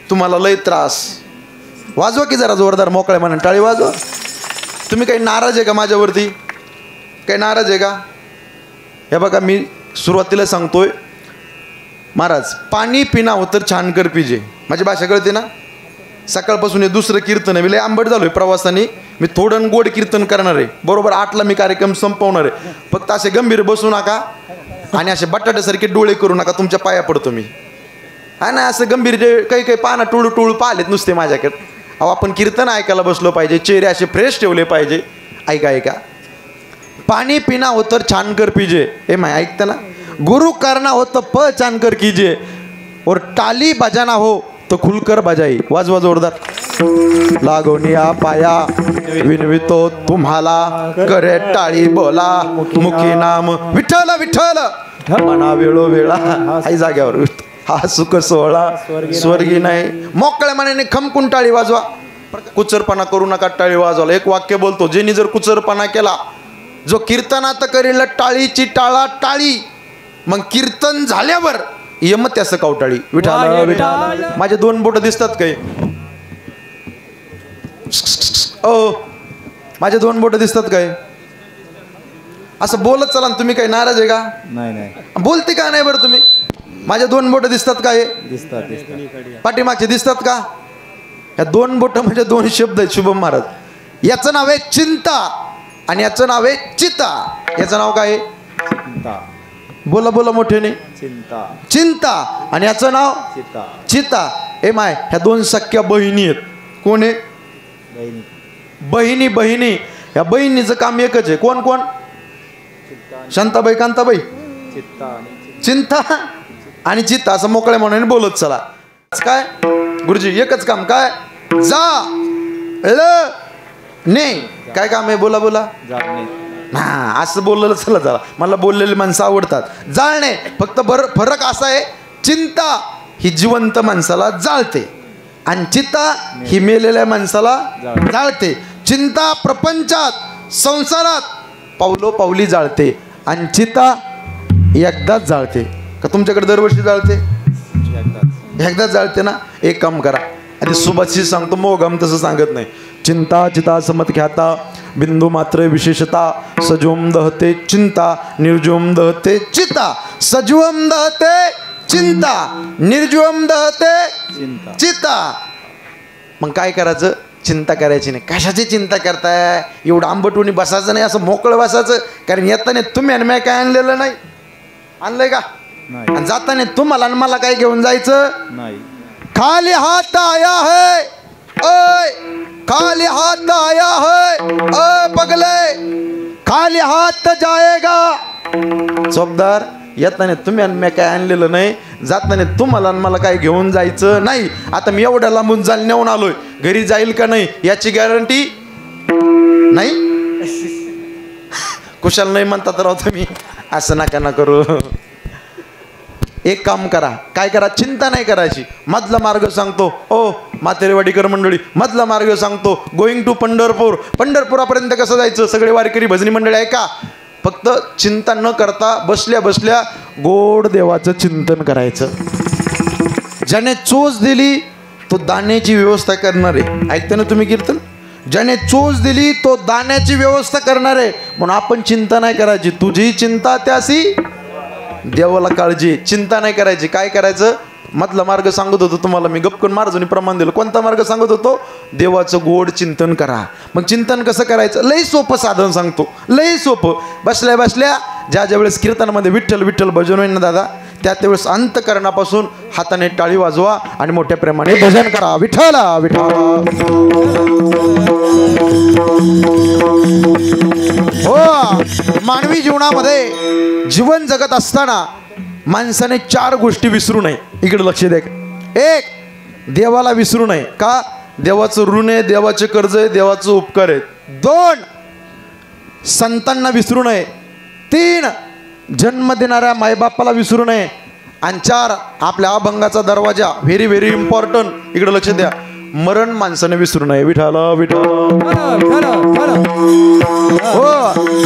तुम्हाला लय त्रास. वाजवा की जरा जोरदार मोकळ्या म्हणून टाळी वाजवा. तुम्ही काही नाराज आहे का माझ्यावरती? काही नाराज आहे का? हे बघा मी सुरुवातीला सांगतोय महाराज पाणी पिना हो तर छान कर पिजे. माझी भाषा कळते ना. सकाळपासून हे दुसरं कीर्तन आहे. मी लय आंबट झालोय प्रवासाने. मी थोडं गोड कीर्तन करणार आहे. बरोबर 8ला मी कार्यक्रम संपवणार आहे. फक्त असे गंभीर बसू नका आणि असे बटाट्यासारखे डोळे करू नका. तुमच्या पाया पडतो मी. हा ना असं गंभीर जे काही काही पाना टोळू टोळू पाहिलेत नुसते माझ्याकडे. अहो आपण कीर्तन ऐकायला बसलो पाहिजे. चेहरे असे फ्रेश ठेवले पाहिजे. ऐका ऐका. पाणी पिना हो तर छान कर पिजे. हे माय ऐकतं ना. गुरु करना हो तो पहचान कर कीजिए और टाली बजाना हो तो खुलकर बजाई. वाजवा जोरदार. लागोनिया पाया विनवितो तुम्हाला करे टाळी बोला मुखी नाम विठ्ठल विठ्ठल मना वेळो वेळा. आई जाग्यावर हा सुख सोहळा स्वर्गी नाही. मोकळ्या मनाने खमकून टाळी वाजवा. कुचरपणा करू नका टाळी वाजवायला. एक वाक्य बोलतो ज्यांनी जर कुचरपणा केला जो कीर्तनात करील टाळीची टाळा टाळी मग कीर्तन झाल्यावर यम त्यास कवटाळी. विठ्ठल माझे 2 बोट दिसतात काय? ओ माझे 2 बोट दिसतात काय? असं बोलत चला तुम्ही. काही नाराज आहे का? नाही नाही. बोलते का नाही बरं तुम्ही? माझे 2 बोट दिसतात काय? दिसतात. पाठीमागचे दिसतात का? या 2 बोट म्हणजे 2 शब्द आहेत शुभम महाराज. याचं नाव आहे चिंता आणि याचं नाव आहे चिता. याचं नाव काय? चिंता. बोला बोला मोठ्याने. चिंता. चिंता आणि याचं नाव चिता. चिता. ए माय ह्या 2 सख्या बहिणी आहेत. कोण आहे? बहिणी. बहिणी बहिणी. ह्या बहिणीचं काम एकच आहे. कोण कोण? शांताबाई कांताबाई. चिंता आणि चित्ता असं मोकळ्या मनाने बोलत चला. काय गुरुजी एकच काम काय? जा ल ने. काय काम आहे? बोला बोला. हा असं बोललेलं चला चला. मला बोललेली माणसं आवडतात. जाळणे. फक्त फरक असा आहे चिंता ही जिवंत माणसाला जाळते आणि चित्ता ही मेलेल्या माणसाला जाळते. चिंता प्रपंचात संसारात पावलो पावली जाळते आणि चित्ता एकदाच जाळते. का तुमच्याकडे दरवर्षी जाळते? एकदाच जाळते ना. एक काम करा आधी सुभाषी सांगतो मोगम तसं सांगत नाही. चिंता चिता समत ख्याता बिंदू मात्र विशेषता सजोम दहते चिंता निर्जोम दहते चिता. सजवम दहते चिंता निर्जोम दहते चिता. मग काय करायचं? चिंता करायची नाही. कशाची चिंता करताय? एवढं आंबटवणी बसायचं नाही. असं मोकळं बसायचं. कारण येताना तुम्ही आणि मी काय आणलेलं नाही. आणलंय का? आणि जाताना तुम्हाला आणि मला काय घेऊन जायचं नाही. खाली हाथ आया है ओय खाली हाथ आया है ओय पगले खाली हाथ जाएगा. चौकदार येताना तुम्ही आणि मी काय आणलेलं नाही. जाताना तुम्हाला आणि मला काय घेऊन जायचं नाही. आता मी एवढ्या लांबून जाल नेऊन आलोय. घरी जाईल का नाही याची गॅरंटी नाही. कुशाल नाही म्हणतात राव तुम्ही. असं नका ना करू. एक काम करा. काय करा? चिंता नाही करायची. मधला मार्ग सांगतो. ओ म्हातेरेवाडीकर मंडळी मधला मार्ग सांगतो. Going to Pandharpur. पंढरपुरापर्यंत कसं जायचं? सगळे वारकरी भजनी मंडळी ऐका. फक्त चिंता न करता बसल्या बसल्या गोड देवाचं चिंतन करायचं. ज्याने चोच दिली तो दाण्याची व्यवस्था करणार आहे. ऐकता ना तुम्ही कीर्तन? ज्याने चोच दिली तो दाण्याची व्यवस्था करणार आहे. म्हणून आपण चिंता नाही करायची. तुझी चिंता त्यासी देवाला काळजी. चिंता नाही करायची. काय करायचं? मधला मार्ग सांगत होतो तुम्हाला मी. गपकन महाराजांनी प्रमाण दिलं. कोणता मार्ग सांगत होतो? देवाचं गोड चिंतन करा. मग चिंतन कसं करायचं? लई सोपं साधन सांगतो. लई सोपं. बसल्या बसल्या ज्या वेळेस कीर्तनामध्ये विठ्ठल विठ्ठल भजन होईल ना दादा, त्यावेळेस अंतकरणापासून हाताने टाळी वाजवा आणि मोठ्या प्रेमाने भजन करा. विठ्ठला विठ्ठला. हो, मानवी जीवनामध्ये जीवन जगत असताना माणसाने 4 गोष्टी विसरू नये. इकडे लक्ष द्या. 1, देवाला विसरू नये. का? देवाचं ऋण आहे, देवाचे कर्ज आहे, देवाचं उपकार आहे. 2, संतांना विसरू नये. 3, जन्म देणाऱ्या मायबापाला विसरू नये. आणि 4, आपल्या अभंगाचा दरवाजा. Very very important. इकडे लक्ष द्या. मरण माणसाने विसरू नये. विठाला विठाला. हो.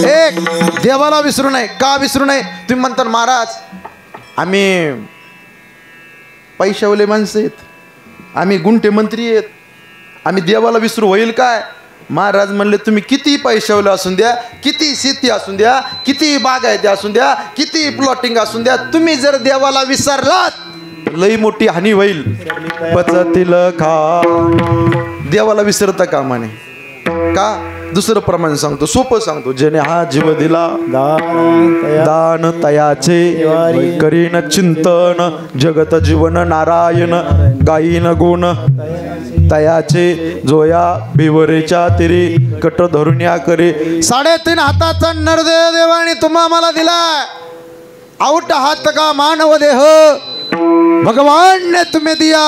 1, देवाला विसरू नये. का विसरू नये? तुम्ही म्हणता महाराज आम्ही पैशावले माणसं आहेत, आम्ही गुंठे मंत्री आहेत, आम्ही देवाला विसरू होईल काय? महाराज म्हणले तुम्ही किती पैशावले असून द्या, किती शेती असून द्या, किती बागायती असून द्या, किती प्लॉटिंग असून द्या, तुम्ही जर देवाला विसरलात लई मोठी हानी होईल. पचतील खा. देवाला विसरता कामा नये. का? दुसरं प्रमाण सांगतो, सोपं सांगतो. ज्याने हा जीव दिला दान तयाचे करीन चिंतन जगत जीवन नारायण गायीन गुण तयाचे जोया भिवरेच्या तिरी कट धरुण्या करे. 3.5 हाताचा नरदेव देवाने तुम्हा मला दिलाय. आउट हात का मानव देह भगवान ने तुम्हें दिया.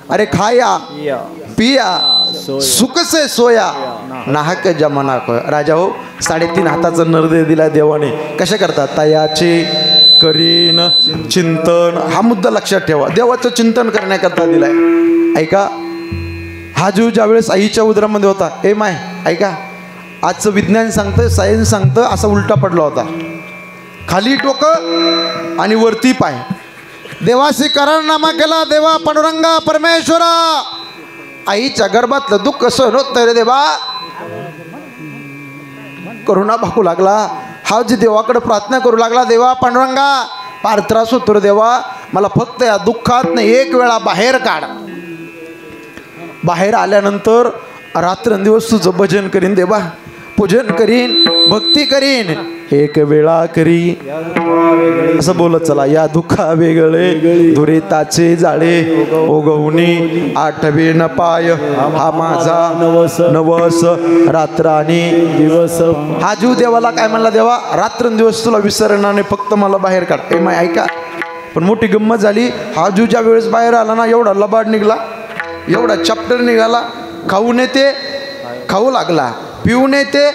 अरे खाया पिया सुख से सोया नाहक जमाना को. राजा हो, 3.5 हाताचा नरदेव दिला देवाने. कशा करता? तयाचे करीन चिंतन. हा मुद्दा लक्षात ठेवा. देवाचं चिंतन करण्याकरता दिलाय. ऐका, हा जीव ज्या वेळेस आईच्या उदरामध्ये होता, ए माय ऐका, आजचं विज्ञान सांगतं, सायन्स सांगतं, असा उलटा पडला होता. खाली डोकं आणि वरती पाय. देवाशी करारनामा केला. देवा पांडुरंगा परमेश्वरा, आईच्या गर्भातलं दुःख सहन होत नाही रे देवा. करुणा भाकू लागला. हा जी देवाकडे प्रार्थना करू लागला, देवा पांडुरंगा फार त्रास होतो रे देवा, मला फक्त या दुःखात नाही 1 वेळा बाहेर काढ. बाहेर आल्यानंतर रात्रंदिवस तुझं भजन करीन देवा, पूजन करीन, भक्ती करीन, 1 वेळा करी. असं बोलत चला. या दुःखा वेगळे दुरिताचे जाळे ओगवणी 8वे न पाय हा माझा नवस रात्र आणि दिवस. हा जीव देवाला काय म्हणला? देवा रात्रंदिवस तुला विसरणार नाही, फक्त मला बाहेर काढ. ए माय ऐका, पण मोठी गंमत झाली. हा जीव ज्या वेळेस बाहेर आला ना, एवढा लबाड निघाला, एवढा चॅप्टर निघाला. खाऊ नेते खाऊ लागला, पिऊ नेते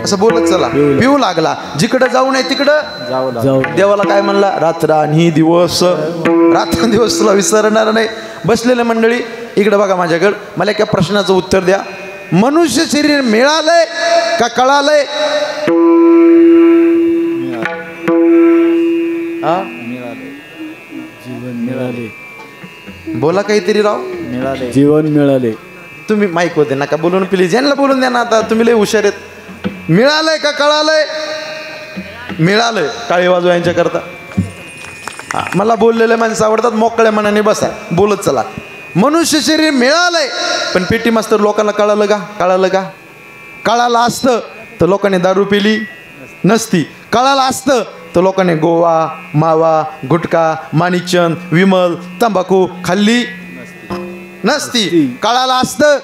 असं बोलत चला पिऊ लागला. जिकडं जाऊ नये तिकडं देवाला काय म्हणला? रात्र आणि दिवस. रात्रंदिवस तुला विसरणार नाही. बसलेले मंडळी इकडं बघा माझ्याकडं. मला एका प्रश्नाचं उत्तर द्या. मनुष्य शरीर मिळालंय का कळालंय? जीवन मिळाले. बोला काहीतरी राव. मिळाले. जीवन मिळाले. तुम्ही माईक होते नका बोलून प्लीज. यांना बोलून द्या ना. आता तुम्ही लय हुशार आहेत. मिळालंय का कळालंय? मिळालंय. टाळी वाजवा यांच्याकरता. मला बोललेले माणसं आवडतात. मोकळ्या मनाने बसा, बोलत चला. मनुष्य शरीर मिळालंय, पण पेटी मास्तर लोकांना कळालं का? कळालं का? कळालं असतं तर लोकांनी दारू पिली नसती. कळालं असतं तर लोकांनी गोवा मावा गुटखा माणिकचंद विमल तंबाखू खाल्ली नसती. कळालं असतं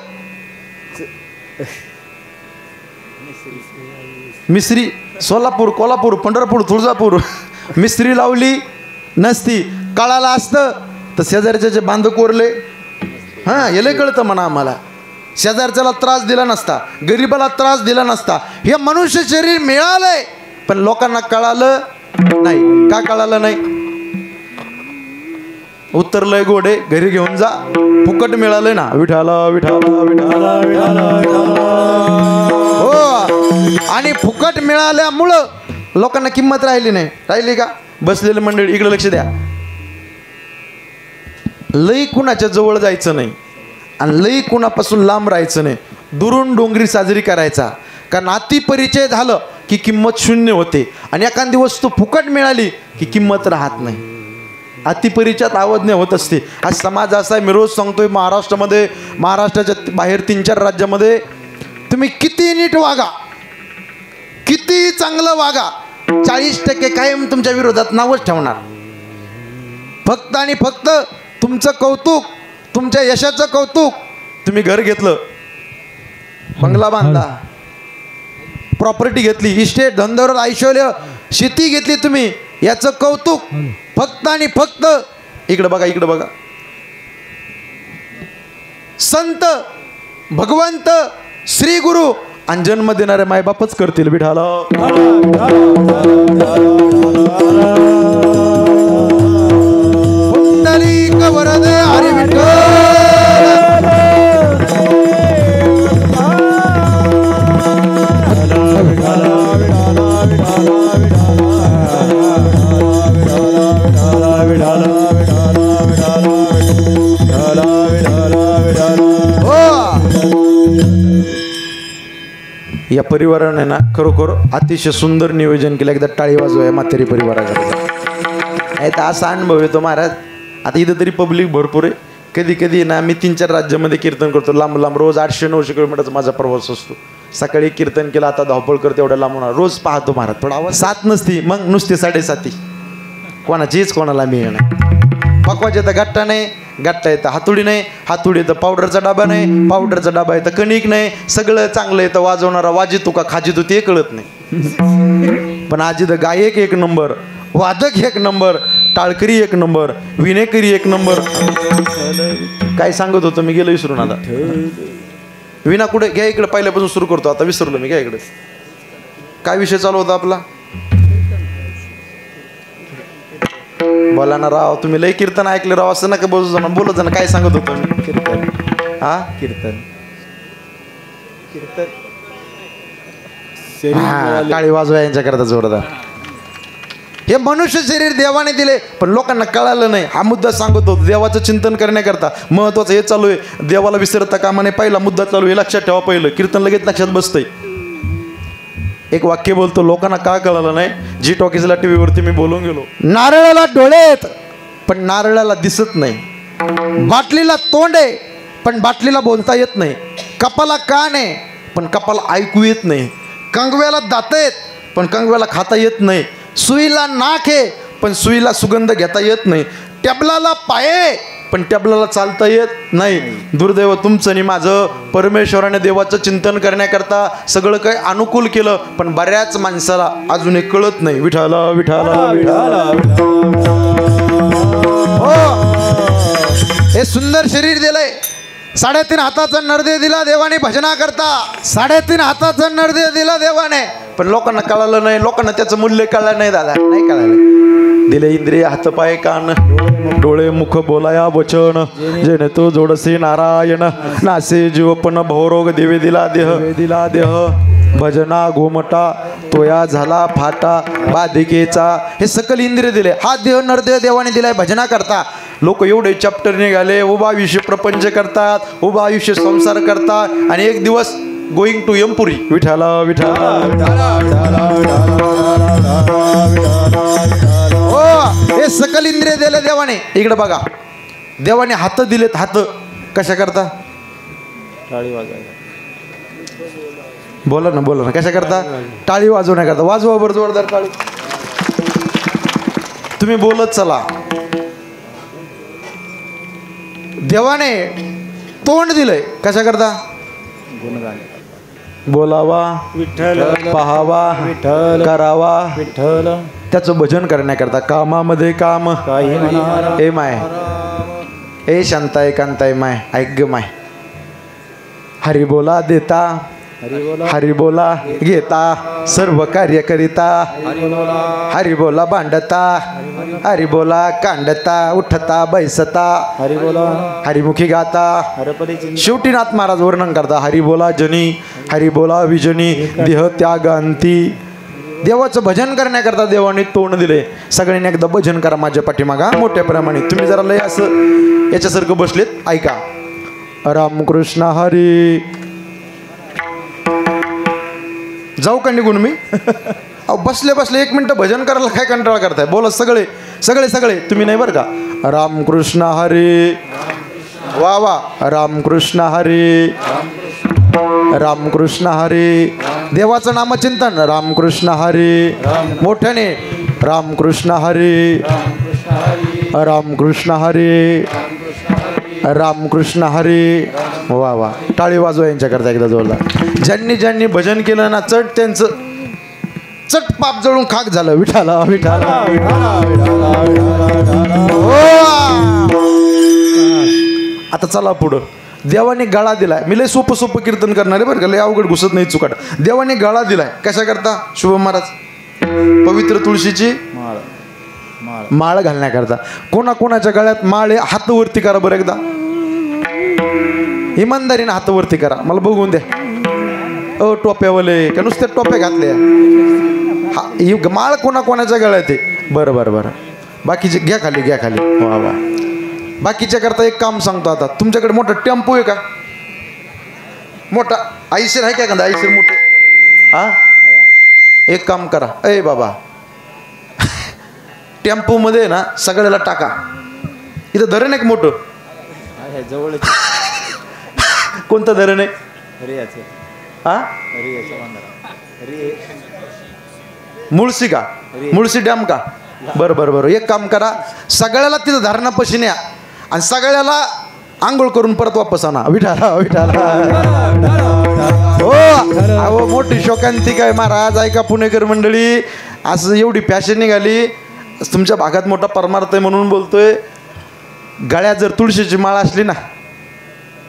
मिसरी सोलापूर कोल्हापूर पंढरपूर तुळजापूर मिसरी लावली नसती. कळालं असतं तर शेजारचे जे बांध कोरले, हां याला कळतं म्हणा आम्हाला. शेजारच्याला त्रास दिला नसता, गरीबाला त्रास दिला नसता. हे मनुष्य शरीर मिळालंय, पण लोकांना कळालं नाही. का कळालं नाही? उतरलंय घोडे, घरी घेऊन जा, फुकट मिळालंय ना. विठाला विठाला विठाला विठाला. हो, आणि फुकट मिळाल्यामुळं लोकांना किंमत राहिली नाही. राहिली का? बसलेले मंडळी इकडे लक्ष द्या. लई कुणाच्या जवळ जायचं नाही आणि लई कुणापासून लांब राहायचं नाही. दुरून डोंगरी साजरी करायचा. कारण अति परिचय झालं की किंमत शून्य होते आणि एखादी वस्तू फुकट मिळाली की किंमत राहत नाही. अतिपरिचयात आवडणे होत असते. आज समाज असा आहे, मी रोज सांगतोय, महाराष्ट्रामध्ये, महाराष्ट्राच्या बाहेर 3-4 राज्यामध्ये तुम्ही किती नीट वागा, किती चांगलं वागा, 40% कायम तुमच्या विरोधात नावच ठेवणार. फक्त आणि फक्त तुमचं कौतुक, तुमच्या यशाचं कौतुक. तुम्ही घर घेतलं, बंगला बांधला, प्रॉपर्टी घेतली, इस्टेट, धंद्यावर ऐश्वर्य, शेती घेतली तुम्ही, याचं कौतुक फक्त आणि फक्त इकडे बघा, इकडे बघा, संत, भगवंत, श्री गुरु आणि जन्म देणारे मायबापच करतील. विठाला पुंडलिक वरदे हरी विठ्ठल. या परिवाराने ना खरोखर अतिशय सुंदर नियोजन केलं. एकदा टाळी वाजवा म्हातारी परिवाराकरता. आहे तर असा अनुभव येतो महाराज. आता इथं तरी पब्लिक भरपूर आहे. कधी कधी ना मी 3-4 राज्यामध्ये कीर्तन करतो, लांब लांब. रोज 800-900 किलोमीटरचा माझा प्रवास असतो. सकाळी कीर्तन केलं, आता धावपळ करते, एवढ्या लांब होणार. रोज पाहतो महाराज. थोडा आवाज 7 नसती, मग नुसते 7:30. कोणाचीच कोणाला मिळ नाही. पकवायचे तर गट्टा नाही, गट्टा येतं हातुडी नाही, हातुडी येतं पावडरचा डबा नाही, पावडरचा डबा येतं कणिक नाही. सगळं चांगलं येतं. वाजवणारा वाजितो का खाजितो ते कळत नाही. पण आजी तर गायक 1 नंबर, वादक 1 नंबर, टाळकरी 1 नंबर, विनेकरी 1 नंबर. काय सांगत होतो मी, गेलो विसरून. आता विना कुठे घ्या, इकडे पहिल्यापासून सुरू करतो. आता विसरलो मी. घ्या इकडे. काय विषय चालू होता आपला? बोला ना राव, तुम्ही लय कीर्तन ऐकले राव. असं नका बोलू ना, बोलत ना. काय सांगत होतो मी? कीर्तन. हा, कीर्तन. कीर्तन. टाळी वाजवा यांच्याकरता जोरदार. हे मनुष्य शरीर देवाने दिले, पण लोकांना कळालं नाही. हा मुद्दा सांगत होतो. देवाचं चिंतन करण्याकरता महत्वाचं हे चालू आहे. देवाला विसरता कामा नये. पहिला मुद्दा चालू आहे, लक्षात ठेवा. पहिलं कीर्तन लगेच लक्षात बसतंय. एक वाक्य बोलतो, लोकांना का कळालं नाही. जी टॉकीजला टीव्हीवरती मी बोलून गेलो. नारळाला डोळे आहेत पण नारळाला दिसत नाही. बाटलीला तोंड आहे पण बाटलीला बोलता येत नाही. कपाला कान आहे पण कपाला ऐकू येत नाही. कंगव्याला दात आहेत पण कंगव्याला खाता येत नाही. सुईला नाक आहे पण सुईला सुगंध घेता येत नाही. टेबलाला पाय पण टेबलाला चालता येत नाही. दुर्दैव तुमचं आणि माझं. परमेश्वराने देवाचं चिंतन करण्याकरता सगळं काही अनुकूल केलं, पण बऱ्याच माणसाला अजूनही कळत नाही. विठाला विठाला विठाला. हो, हे सुंदर शरीर दिलंय. 3.5 हाताचा नरदेव दिला देवाने भजना करता. 3.5 हाताचा नरदेव दिला देवाने, पण लोकांना कळालं नाही. लोकांना त्याचं मूल्य कळलं नाही. दादा नाही कळालं. दिले इंद्रिय हातपाय कान, डोळे मुख बोलाया वचन, जेणे तो जोडसे नारायण. नासे जीवपण भवरोग देवे दिला देह, दिला देह. भजना घोमटा तोया झाला फाटा बाधिकेचा. हे सकल इंद्रिय दिले. हा देह नरदेव देवाने दिलाय भजना करता. लोक एवढे चॅप्टर निघाले, उभा आयुष्य प्रपंच करतात, उभा आयुष्य संसार करतात, आणि एक दिवस गोईंग टू यमपुरी. विठाला विठाला विठाला. हो, हे सकल इंद्रिय दिले देवाने. इकडे बघा, देवाने हात दिलेत. हात कशा करता? टाळी वाजवायला. बोला ना, बोला ना. कशा करता? टाळी वाजवण्याकरता. वाजवा बरं जोरदार टाळी. तुम्ही बोलत चला. देवाने तोंड दिलंय कशा करता? बोलावा विठ्ठल, पाहावा विठ्ठल, करावा विठ्ठल, त्याचं भजन करण्याकरता. कामामध्ये काम, ए माय, ए शांताय कांताय माय, ऐक ग माय. हरी बोला देता हरी बोला घेता सर्व कार्य करिता, हरी बोला भांडता, हरी बोला कांडता, उठता बैसता, हरी बोला हरिमुखी गाता. हरपरी शेवटी नाथ महाराज वर्णन करता, हरी बोला जनी, हरी बोला विजनी, देह त्याग अंती. देवाचं भजन करण्याकरता देवाने तोंड दिले. सगळ्यांनी एकदा भजन करा माझ्या पाठीमागा मोठ्या प्रमाणे. तुम्ही जरा लय असं याच्यासारखं बसलेत, ऐका. रामकृष्ण हरी. जाऊ का निघून मी? बसले बसले 1 मिनिट भजन करायला काय कंटाळा करताय? बोला सगळे सगळे सगळे, तुम्ही नाही बरं का. रामकृष्ण हरी. वा वा. रामकृष्ण हरी, रामकृष्ण हरी. देवाचं नामचिंतन. रामकृष्ण हरी. मोठ्याने रामकृष्ण हरी, रामकृष्ण हरी, रामकृष्ण हरी. वा वा. टाळी वाजवा यांच्याकरता एकदा जोरदार. ज्यांनी ज्यांनी भजन केलं ना, चट त्यांचं चट पाप जळून खाक झालं. विठाला विठाला. आता चला पुढं. देवाने गळा दिलाय. मी लय सोपं सोपं कीर्तन करणार आहे बरं का, लय अवघड घुसत नाही चुकाट. देवाने गळा दिलाय कशा करता? शुभम महाराज पवित्र तुळशीची माळ घालण्याकरता. कोणाच्या गळ्यात माळ आहे? हात वरती करा बरं एकदा, इमानदारीने हात वरती करा, मला बघून द्या. टोप्यावाले का नुसत्या टोप्या घातल्या? ही माळ कोणाच्या गळ्यात आहे? बरं बरं बरं. बाकीचे घ्या खाली, घ्या खाली. वा वा. बाकीच्या करता एक काम सांगतो. आता तुमच्याकडे मोठा टेम्पो आहे का? मोठा आईशीर आहे का एखादा? आईशीर मोठं. हा, एक काम करा. ए बाबा, टेम्पो मध्ये ना सगळ्याला टाका. इथं धरण आहे मोठं. जवळ कोणतं धरण आहे? हा, मुळशी का? मुळशी डॅम का? बरं बरं बरं. एक काम करा, सगळ्याला तिथं धरणापाशी न्या आणि सगळ्याला आंघोळ करून परत वापस आणा. विठाला विठाला. हो अहो, मोठी शोकांतिक आहे महाराज. ऐका पुणेकर मंडळी, असं एवढी फॅशन निघाली. तुमच्या भागात मोठा परमार्थ आहे म्हणून बोलतोय. गळ्यात जर तुळशीची माळ असली ना,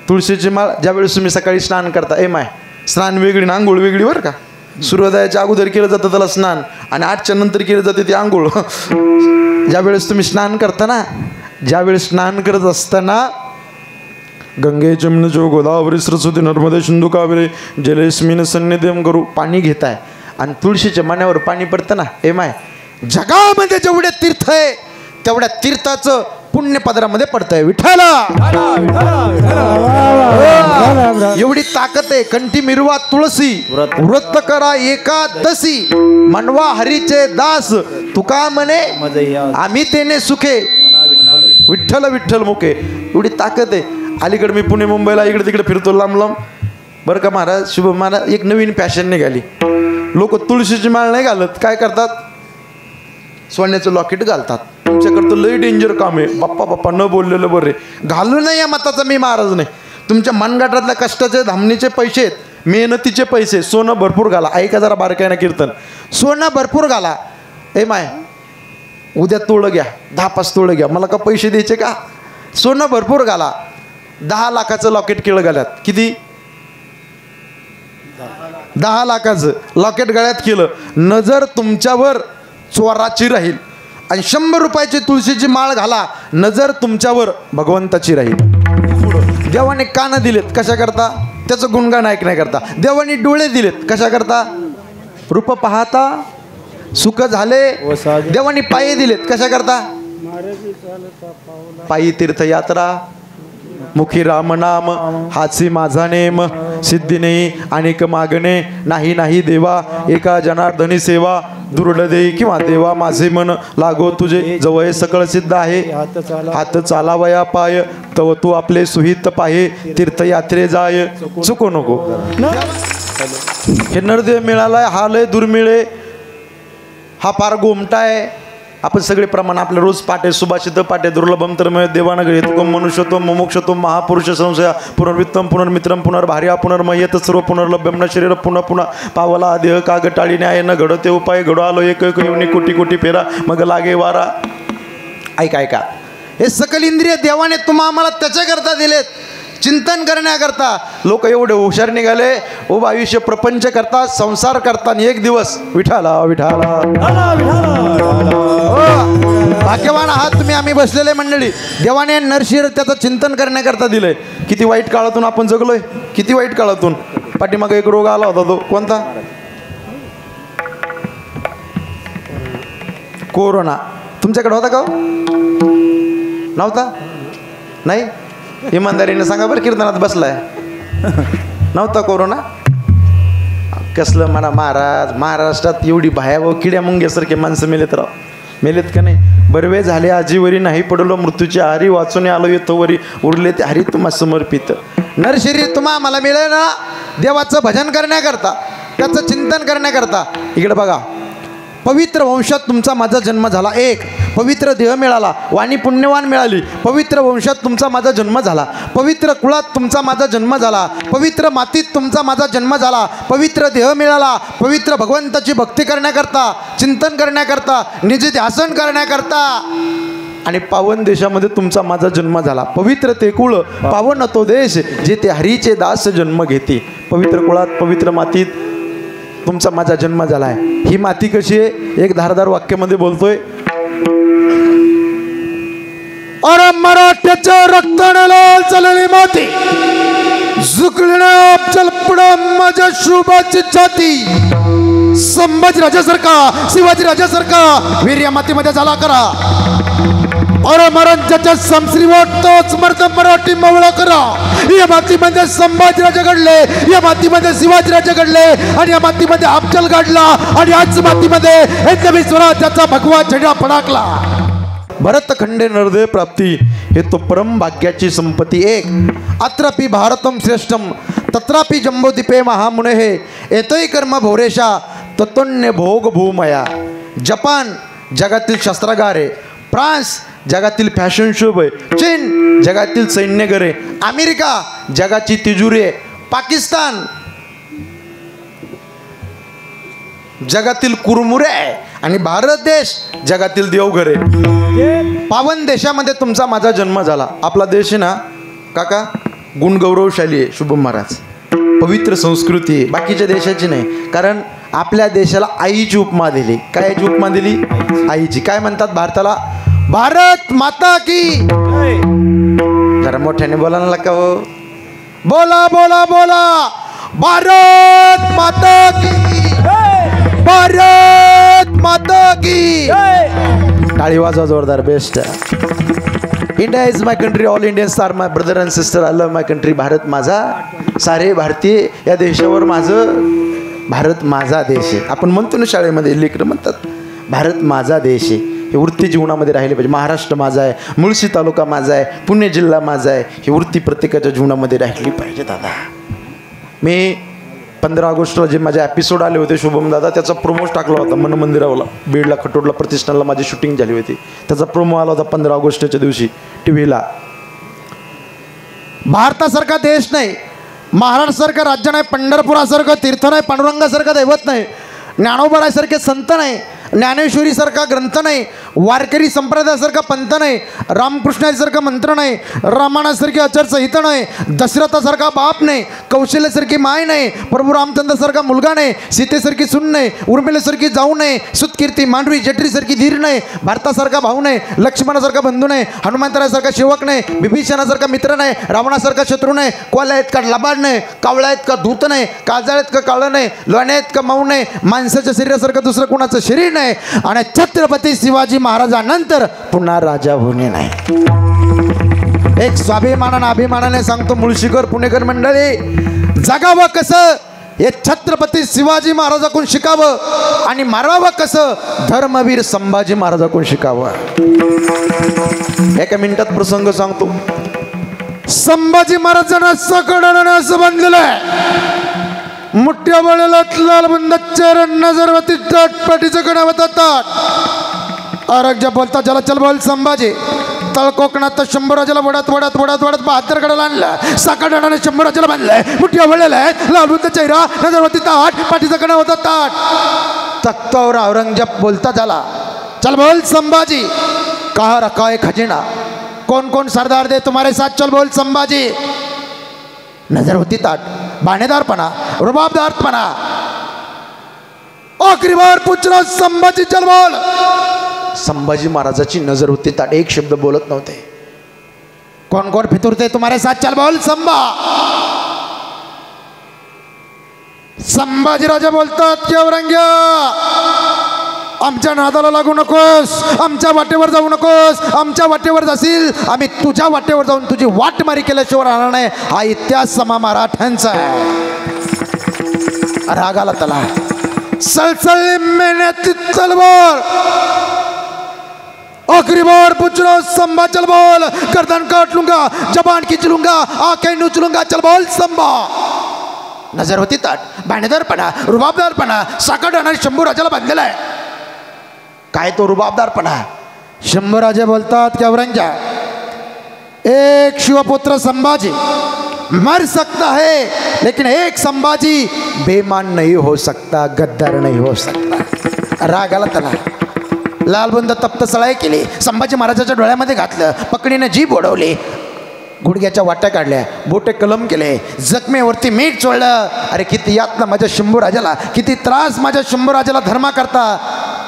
तुळशीची माळ ज्यावेळेस तुम्ही सकाळी स्नान करता, माय स्नान वेगळी ना आंघोळ वेगळी बरं का. सूर्योदयाच्या अगोदर केलं जातं त्याला स्नान, आणि 8च्या नंतर केलं जाते ती आंघोळ. ज्यावेळेस तुम्ही स्नान करता ना, ज्यावेळेस स्नान करत असताना गंगे जमुने जो गोदावरी सरस्वती नर्मदे सिंधू कावेरी जलेस्मिन सन्निधिम करू, पाणी घेताय आणि तुळशीच्या मान्यावर पाणी पडतं ना, माय जगामध्ये जेवढे तीर्थ आहे तेवढ्या तीर्थाचं पुण्य पदरामध्ये पडतंय. विठाला एवढी ताकद आहे. कंठी मिरवा तुळशी, व्रत करा एकादशी, मनवा हरीचे दास, तुका म्हणे आम्ही तेने सुखे, विठ्ठल विठ्ठल मुके. एवढी ताकद आहे. अलीकडे मी पुणे मुंबईला इकडे तिकडे फिरतो लांब लांब बरं का महाराज. शुभ महाराज, एक नवीन फॅशन निघाली. लोक तुळशीची माळ नाही घालत, काय करतात? सोन्याचं लॉकेट घालतात. तुमच्याकडं लई डेंजर काम आहे. बाप्पा बाप्पा, न बोललेलं बरे. घालू नाही या मताचा मी महाराज नाही. तुमच्या मनगटातल्या कष्टाचे धामणीचे पैसे आहेत, मेहनतीचे पैसे. सोनं भरपूर घाला. ऐका जरा बारकाईनं कीर्तन. सोनं भरपूर घाला. माय उद्या तोळं घ्या, 10-5 तोळं घ्या. मला का पैसे द्यायचे का? सोनं भरपूर घाला. 10 लाखाचं लॉकेट केळं गळ्यात. किती? 10 लाखाचं लॉकेट गळ्यात केलं. नजर तुमच्यावर चोराची राहील. आणि 100 रुपयाची तुळशीची माळ घाला, नजर तुमच्यावर भगवंताची राहील. देवाने कान दिलेत कशा करता? त्याचं गुणगान ऐकण्याकरता. देवाने डोळे दिलेत कशा करता? रूप पाहता सुख झाले. देवाने पाय दिलेत कशा करता? पायी तीर्थयात्रा, मुखी राम नाम, हाची माझा नेम, सिद्धी नाही अनेक मागणे, नाही नाही देवा एका जनार्दनी सेवा, दुर्ड देई किंवा देवा माझे मन लागो तुझे, जवळ सकळ सिद्ध आहे हात चालावया पाय, तव तू आपले सुहित पाहे, तीर्थयात्रे जाय चुको नको. हे नरदेव मिळालाय, हा लय दुर्मिळे, हा फार गोमटा आहे. आपण सगळे प्रमाण आपले रोज पाठे, सुभाषित पाठे, दुर्लभम तर देवानगर हेतुकम मनुष्यत्वम मुमुक्षत्वम महापुरुष संशया पुनर्वित्तम पुनर्मित्रम पुनर्भार्या पुनर्मयत सर्व पुनर्लभ्यम न शरीर पुन्हा पुन्हा पावला देह कागटाळी न्याय न घडते उपाय घडो आलो एक येऊनी कोटी कोटी फेरा मग लागे वारा. ऐका ऐका, हे सकल इंद्रिय देवाने तुम्हा आम्हाला त्याच्याकरता दिलेत चिंतन करण्याकरता लोक एवढे हुशार निघाले. उभं आयुष्य प्रपंच करतात, संसार करतात, आणि एक दिवस विठाला विठाला. भाग्यवान आहात तुम्ही, आम्ही बसलेले मंडळी. देवाने नरशिर त्याचं चिंतन करण्याकरता दिलंय. किती वाईट काळातून आपण जगलोय, किती वाईट काळातून. पाठीमागे एक रोग आला होता, तो कोणता? कोरोना. तुमच्याकडे होता का? नव्हता? नाही? इमानदारीने सांगा बरं, कीर्तनात बसलाय. नव्हता कोरोना? कसलं म्हणा महाराज, महाराष्ट्रात एवढी भयावह किड्या मुंग्यासारखे माणसं मेलेत राव. मेलेत का नाही? बरवे झाले आजीवरी, नाही पडलो मृत्यूच्या आरी, वाचून आलो येतोवरी, उरले ते हरी तुम्हा समर्पित. नरशरीर तुम्हा मला मिळेल ना, देवाचं भजन करण्याकरता, त्याचं चिंतन करण्याकरता. इकडे बघा, पवित्र वंशात तुमचा माझा जन्म झाला. एक, पवित्र देह मिळाला, वाणी पुण्यवान मिळाली. पवित्र वंशात तुमचा माझा जन्म झाला. पवित्र कुळात तुमचा माझा जन्म झाला. पवित्र मातीत तुमचा माझा जन्म झाला. पवित्र देह मिळाला. पवित्र भगवंताची भक्ती करण्याकरता, चिंतन करण्याकरता, निज ध्यासन करण्याकरता, आणि पावन देशामध्ये तुमचा माझा जन्म झाला. पवित्र ते कुळ, पावन तो देश, जेथे हरीचे दास जन्म घेते. पवित्र कुळात, पवित्र मातीत तुमचा माझा जन्म झाला आहे. ही माती कशी आहे? एक धारदार वाक्यामध्ये बोलतोय, अरे मराठ्याच्या रक्ताने लाल झालेली माती, झुकलेल्या चलपडा माझ्या शुभाची छाती. संभाजी राजासारखा, शिवाजी राजासारखा वीर या मातीमध्ये झाला करा. अरे महाराजांच्या समश्री वाटतोच मर्द मराठी मवळा करा. या मातीमध्ये संभाजी राजा घडले, या मातीमध्ये शिवाजी राजा घडले, आणि या मातीमध्ये अफजल घडला, आणि आज मातीमध्ये हिंदवी स्वराज्याचा भगवा झेंडा फडकला. भरत खंडे नरदेव प्राप्ती, हे तो परम भाग्याची संपत्ती. एक, अत्रापि भारतम श्रेष्ठम तत्रापि जम्बोदीपे महामुने, येतोय कर्म भोरेशा तत्वन्य भोग भूमया. जपान जगातील शस्त्रागार आहे. फ्रान्स जगातील फॅशन शोब आहे. चीन जगातील सैन्यगर आहे. अमेरिका जगाची तिजोरी आहे. पाकिस्तान जगातील कुरमुरे आहे, आणि भारत देश जगातील देवघर आहे. पावन देशामध्ये तुमचा माझा जन्म झाला. आपला देश आहे ना काका, गुणगौरवशाली आहे. शुभम महाराज, पवित्र संस्कृती आहे, बाकीच्या देशाची नाही. कारण आपल्या देशाला आईची उपमा दिली. काय उपमा दिली? आईची. काय म्हणतात भारताला? भारत माता की. जरा मोठ्याने बोला ना का हो. बोला बोला बोला, भारत माता की, भारत माता की. टाळी वाजवा जोरदार. Best. India is my country, all Indians are my brother and sister, I love my country. Bharat माझा, सारे भारतीय या देशावर माझं, भारत माझा देश आहे. आपण म्हणतो ना शाळेमध्ये, लेकरं म्हणतात भारत माझा देश आहे. हे वृत्ती जीवनामध्ये राहिले पाहिजे. महाराष्ट्र माझा आहे, मुळशी तालुका माझा आहे, पुणे जिल्हा माझा आहे, ही वृत्ती प्रत्येकाच्या जीवनामध्ये राहिली पाहिजे. दादा, मी 15 ऑगस्टला जे माझे एपिसोड आले होते शुभम दादा, त्याचा प्रोमोज टाकला होता मन मंदिरावला, बीडला, खटोडला, प्रतिष्ठानला माझी शूटिंग झाली होती. त्याचा प्रोमो आला होता 15 ऑगस्टच्या दिवशी टी व्हीला. भारतासारखा देश नाही, महाराष्ट्रासारखं राज्य नाही, पंढरपुरासारखं तीर्थ नाही, पांडुरंगासारखं दैवत नाही, ज्ञानोबासारखे संत नाही, ज्ञानेश्वरीसारखा ग्रंथ नाही, वारकरी संप्रदायासारखा पंथ नाही, रामकृष्णासारखा मंत्र नाही, रामायणासारखी आचारसंहिता नाही, दशरथासारखा बाप नाही, कौशल्यासारखी माय नाही, प्रभू रामचंद्रासारखा मुलगा नाही, सीतेसारखी सून नाही, उर्मिलेसारखी जाऊ नाही, सुतकीर्ती मांडवी जठरीसारखी धीर नाही, भारतासारखा भाऊ नाही, लक्ष्मणासारखा बंधू नाही, हनुमंतरासारखा सेवक नाही, विभीषणासारखा मित्र नाही, रावणासारखा शत्रू नाही, कोल्हा आहेत का लबाड नाही, कावळा आहेत का धूत नाही, काजळ का काळं नाही, लोण्या आहेत का मऊ नाही, माणसाच्या शरीरासारखं दुसरं कोणाचं शरीर नाही, आणि छत्रपती शिवाजी महाराजांनंतर पुन्हा राजा होणे नाही. एक स्वाभिमानाने अभिमानाने सांगतो मुळशीकर पुणेकर मंडळी, जगावं कसं हे छत्रपती शिवाजी महाराजाकडून शिकावं, आणि मारावं कसं धर्मवीर संभाजी महाराजाकडून शिकावं. एका मिनिटात प्रसंग सांगतो. संभाजी महाराजांना सकडाने असं बांधलेलं आहे, मुठ्या बळेला लाल बुंद चरण नजरवती ताट पाठीचं गणावता ताट आरग्य बोलता ज्याला चल बोल संभाजी. तळ कोकणात 100 राजाला वडत वडत वडत वडत 72 गडाला आणलं. साकडाने 100 राजाला बांधलंय, मुठ्या बळेला आहे, लाल बुंद चेहरा नजरवती ताट पाठीचं गणावता ताट. तख्तावर औरंगजेब बोलता झाला, चल बोल संभाजी. कहा रखा है खजिना, कौन कौन सरदार दे तुम्हारे साथ, चल बोल संभाजी. नजर होती ताट, बाणेदारपणा, रुबाबदारपणा. आखरी बार पूछला संभाजी चल बोल. संभाजी महाराजाची नजर होती ताट, एक शब्द बोलत नव्हते. कोण कोण फितुरते तुम्हारे साथ चल बोल संभा. संभाजी राजा बोलतात की औरंग्या आमच्या नादाला लागू नकोस, आमच्या वाटेवर जाऊ नकोस. आमच्या वाटेवर जाशील आम्ही तुझ्या वाटेवर जाऊन तुझी वाटमारी केल्याशिवाय राहणार नाही. हा इतिहास समा मराठ्यांचा आहे. रागाला त्याला सलसल मेहनत तलवार. आखिरी बार पूछ रहा संभा चल बोल. गर्दन काट लूंगा, जबान खींच लूंगा, आंखें नोच लूंगा. चल बोल संभा. नजर होती ताट, बाणेदारपणा, रुबाबदारपणा. साकडं शंभू राजाला बांधलेला आहे. काय तो रुबाबदारपणा. शंभूराजे बोलतात की औरंग्या एक शिवपुत्र संभाजी मर सकता है, लेकिन एक संभाजी बेमान नहीं हो सकता, गद्दार नहीं हो सकता. राग आला त्याला. लालबुंद तप्त सळाई केली, संभाजी महाराजाच्या डोळ्यामध्ये घातलं, पकडीने जीभ ओढवली, गुडघ्याच्या वाट्या काढल्या, बोटे कलम केले, जखमेवरती मीठ चोळलं. अरे किती यातना माझ्या शंभूराजाला, किती त्रास माझ्या शंभूराजाला धर्मा करता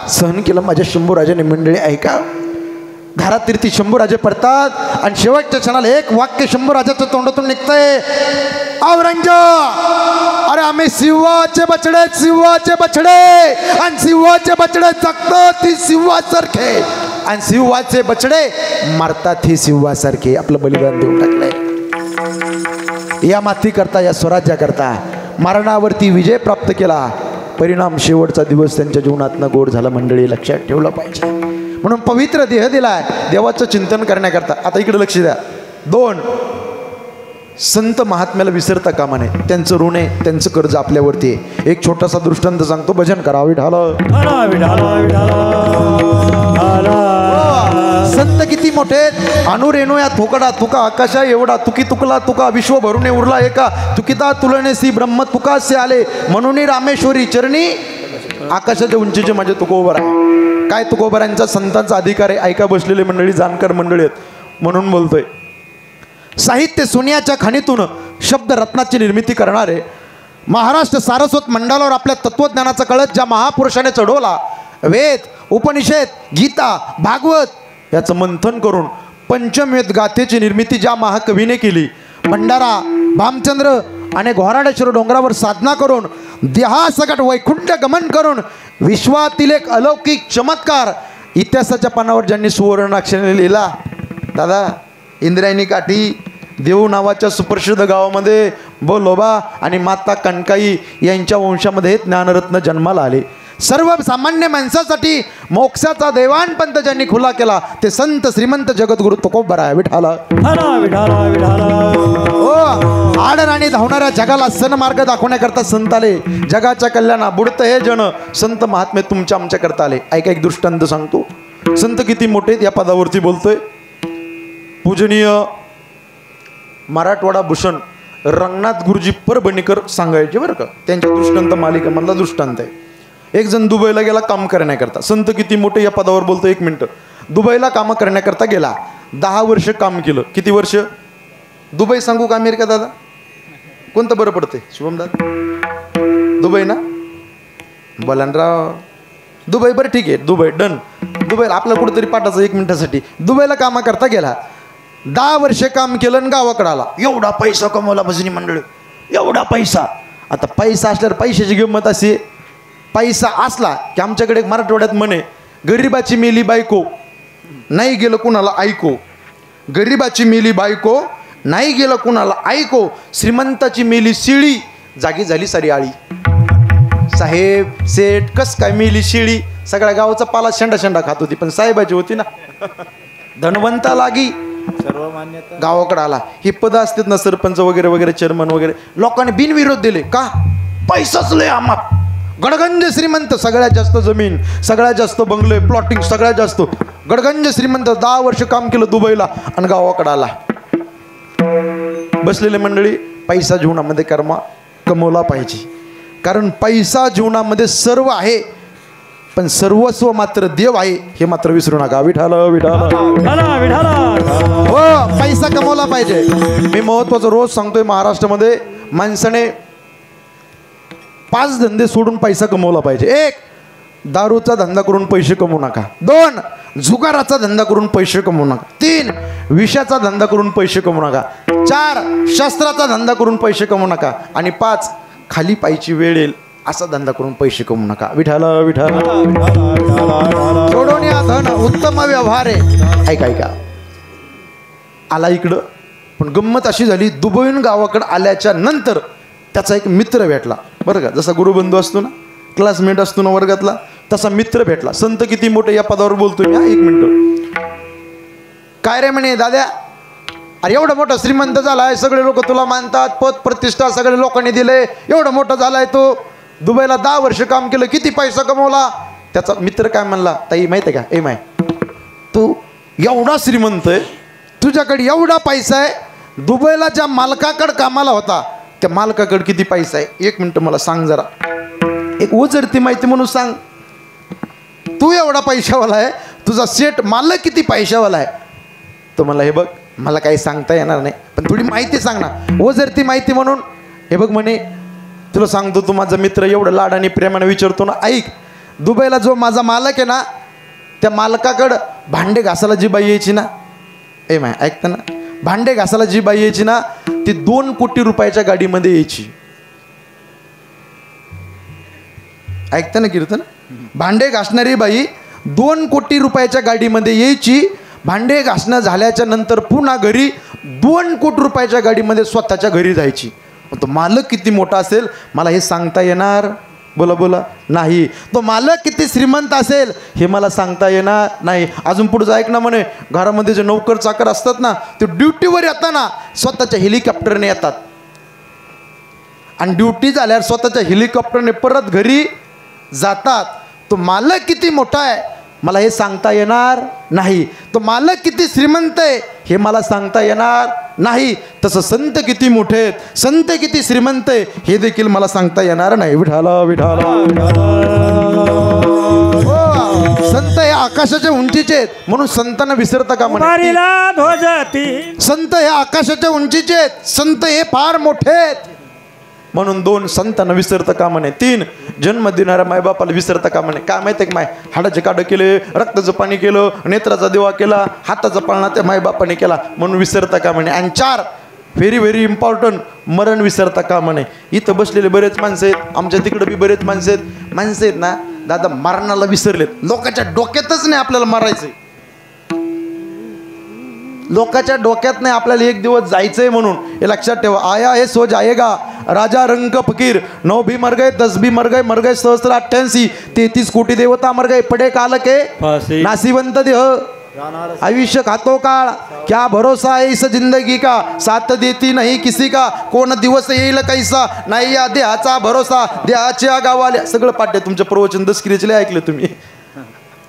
सहन केलं माझ्या शंभूराजाने. मंडळी ऐका, धारातीर्थी शंभूराजे पडतात आणि शेवटच्या क्षणाला एक वाक्य शंभूराजाच्या तोंडातून निघतंय, औरंग्या अरे आम्ही सिंहाचे बछडे, सिंहाचे बछडे. आणि सिंहाचे बछडे जगतात ती सिंहासारखे, आणि सिंहाचे बछडे मरतात ही सिंहासारखे. आपलं बलिदान देऊन टाकलंय या मातीकरता, या स्वराज्याकरता. मरणावरती विजय प्राप्त केला, परिणाम शेवटचा दिवस त्यांच्या जीवनातनं गोड झाला. मंडळी लक्षात ठेवलं पाहिजे. म्हणून पवित्र देह दिलाय देवाचं चिंतन करण्याकरता. आता इकडे लक्ष द्या. 2 संत महात्म्याला विसरता कामा नये. त्यांचं ऋण आहे, त्यांचं कर्ज आपल्यावरती आहे. एक छोटासा दृष्टांत सांगतो. भजन करा विठाल. संत किती मोठे. अनुरेणू या थोकडा तुका आकाशा एवढा, तुकी तुकला तुका विश्व भरूने उरला एका, तुकिता तुलनेसी ब्रह्म तुकासे आले, म्हणून रामेश्वरी चरणी आकाशाच्या उंचीचे माझे तुकोबर आहे. काय तुकोबरांचा संतांचा अधिकार आहे. ऐका बसलेले मंडळी, जाणकार मंडळी आहेत म्हणून बोलतोय. साहित्य सोन्याच्या खाणीतून शब्द रत्नाची निर्मिती करणारे महाराष्ट्र सारस्वत मंडळावर आपल्या तत्वज्ञानाचा कळस ज्या महापुरुषाने चढवला, वेद, उपनिषद, गीता, भागवत याचं मंथन करून पंचमवेद गाथेची निर्मिती ज्या महाकवीने केली, भंडारा, भामचंद्र आणि घोराडेश्वर डोंगरावर साधना करून देहासकट वैकुंठ गमन करून विश्वातील एक अलौकिक चमत्कार इतिहासाच्या पानावर ज्यांनी सुवर्णाक्षराने लिहिला, दादा इंद्रायणी काठी देऊ नावाच्या सुप्रसिद्ध गावामध्ये बोलोबा आणि माता कणकाई यांच्या वंशामध्ये ज्ञानरत्न जन्माला आले. सर्वसामान्य माणसासाठी मोक्षाचा देवाणपंथ ज्यांनी खुला केला ते संत श्रीमंत जगद्गुरु तुकोबराय विठाला. हो, आडराणी धावणाऱ्या जगाला सन्मार्ग दाखवण्याकरता संत आले. जगाच्या कल्याणा बुडत हे जन संत महात्मे तुमच्या आमच्या करता आले. ऐका एक दृष्टांत सांगतो. संत किती मोठे या पदावरती बोलतोय. पूजनीय मराठवाडा भूषण रंगनाथ गुरुजी परभणीकर सांगायचे बरं का. त्यांच्या दृष्टांत मालिकेमधला दृष्टांत आहे. एक जण दुबईला गेला काम करण्याकरता. संत किती मोठे या पदावर बोलतो. 1 मिनिट. दुबईला काम करण्याकरता गेला. 10 वर्ष काम केलं. किती वर्ष? दुबई सांगू का अमेरिका दादा? कोणतं बरं पडते शुभम दादा? दुबई ना? बोलानराव दुबई बरं ठीक आहे. Dubai done. दुबईला आपलं कुठंतरी पाठाचं 1 मिनिटासाठी. दुबईला कामाकरता गेला. 10 वर्ष काम केलं आणि गावाकडे आला. एवढा पैसा कमवला भजनी मंडळ, एवढा पैसा. आता पैसा असल्यावर पैशाची किंमत अशी, पैसा असला की आमच्याकडे मराठवाड्यात म्हणे, गरिबाची मेली बायको नाही गेलं कुणाला ऐको. गरिबाची मेली बायको नाही गेलं कुणाला ऐको. श्रीमंताची मेली शिळी जागी झाली सारी आळी. साहेब सेठ कस काय मेली शिळी? सगळ्या गावाचा पाला शेंडा शेंडा खात होती, पण साहेबाची होती ना. धनवंता लागी सर्व मान्यता. गावाकडे आला. ही पदं असतात ना, सरपंच वगैरे वगैरे, चेअरमन वगैरे, लोकांनी बिनविरोध दिले. का? पैसाच लय आम्हाला. गडगंज श्रीमंत, सगळ्यात जास्त जमीन, सगळ्यात जास्त बंगले, प्लॉटिंग सगळ्यात जास्त. गडगंज श्रीमंत 10 वर्ष काम केलं दुबईला आणि गावाकडे आला. बसलेले मंडळी, पैसा जीवनामध्ये कमवला पाहिजे. कारण पैसा जीवनामध्ये सर्व आहे. पण सर्वस्व मात्र देव आहे हे मात्र विसरू नका. विठाल विठाल हो, पैसा कमवला पाहिजे. मी महत्वाचं रोज सांगतोय, महाराष्ट्रामध्ये माणसाने 5 धंदे सोडून पैसा कमवला पाहिजे. 1, दारूचा धंदा करून पैसे कमवू नका. 2, जुगाराचा धंदा करून पैसे कमवू नका. 3, विषाचा धंदा करून पैसे कमवू नका. 4, शस्त्राचा धंदा करून पैसे कमवू नका. आणि 5, खाली पायची वेळ येईल असा धंदा करून पैसे कमवू नका. विठाल विठाल सोडून या धन उत्तम व्यवहार आहे. ऐका आला इकडं, पण गंमत अशी झाली, दुबईहून गावाकडं आल्याच्या नंतर त्याचा एक मित्र भेटला बरं का. जसा गुरुबंधू असतो ना, क्लासमेट असतो ना वर्गातला, तसा मित्र भेटला. संत किती मोठे या पदावर बोलतोय मी. 1 मिनिट. काय रे म्हणे दाद्या, अरे एवढं मोठं श्रीमंत झालाय, सगळे लोक तुला मानतात, पद प्रतिष्ठा सगळे लोकांनी दिले, एवढं मोठं झालाय तो, दुबईला 10 वर्ष काम केलं, किती पैसा कमवला. त्याचा मित्र काय म्हणला, ताई माहिती आहे का, माय तू एवढा श्रीमंत आहे, तुझ्याकडे एवढा पैसा आहे, दुबईला ज्या मालकाकडे कामाला होता त्या मालकाकडे किती पैसा आहे, 1 मिनिट मला सांग जरा, एक ओझरती माहिती म्हणून सांग. तू एवढा पैशावाला आहे, तुझा सेट मालक किती पैशावाला आहे. तो मला हे बघ, मला काही सांगता येणार नाही, पण थोडी माहिती सांग ना, ओझरती माहिती म्हणून. हे बघ म्हणे, तुला सांगतो, तू माझा मित्र एवढं लाडाने प्रेमाने विचारतो ना, ऐक, दुबईला जो माझा मालक आहे ना, त्या मालकाकडं भांडे घासायला जी बाई यायची ना, माय ऐकता ना, भांडे घासायला जी बाई यायची ना, ती 2 कोटी रुपयाच्या गाडीमध्ये यायची. ऐकता ना कीर्तन, भांडे घासणारी बाई 2 कोटी रुपयाच्या गाडीमध्ये यायची. भांडे घासणं झाल्याच्या नंतर पुन्हा घरी 2 कोटी रुपयाच्या गाडीमध्ये स्वतःच्या घरी जायची. तो मालक किती मोठा असेल मला हे सांगता येणार, बोला बोला नाही. तो मालक किती श्रीमंत असेल हे मला सांगता येणार नाही. अजून पुढे ऐक ना म्हणे, घरामध्ये जे नोकर चाकर असतात ना, ते ड्युटीवर येताना स्वतःच्या हेलिकॉप्टरने येतात, आणि ड्युटी झाल्यावर स्वतःच्या हेलिकॉप्टरने परत घरी जातात. तो मालक किती मोठा आहे मला हे सांगता येणार नाही. तो मालक किती श्रीमंत आहे हे मला सांगता येणार नाही. तसं संत किती मोठे आहेत, संत किती श्रीमंत आहे हे देखील मला सांगता येणार नाही. विठाला विठाला संत हे आकाशाच्या उंचीचे आहेत, म्हणून संतांना विसरता का म्हणे. संत हे आकाशाच्या उंचीचे आहेत, संत हे फार मोठे आहेत, म्हणून 2 संतांना विसरता का म्हणे. 3 जन्म देणाऱ्या मायबापाला विसरता का म्हणे. काय माहिती आहे का, माय हाडाचे काढं केले, रक्ताचं पाणी केलं, नेत्राचा दिवा केला, हाताचा पाळणा त्या मायबापाने केला म्हणून विसरता का म्हणे. आणि 4 व्हेरी इम्पॉर्टंट, मरण विसरता का म्हणे. इथं बसलेले बरेच माणसं आहेत, आमच्या तिकडं बी बरेच माणसं आहेत ना दादा, मरणाला विसरलेत. लोकांच्या डोक्यातच नाही आपल्याला मरायचंय, लोकांच्या डोक्यात नाही आपल्याला एक दिवस जायचंय म्हणून. हे लक्षात ठेवा, आया हे सो जाएगा, राजा रंग फकीर, 9 भी मर गए, 10 भी मर गए सहस्त्र 88, 33 कोटी देवता मर गए, पडे काल के नासिवंत देह, आयुष्य खातो काळ, क्या भरोसा है इस जिंदगी का, साथ देती नहीं किसी का, कोण दिवस येईल कैसा, नाही या देहाचा भरोसा, देहाच्या गावाल्या. सगळं पाठ्य तुमच्या प्रवचन दसकिरीचे ऐकले तुम्ही.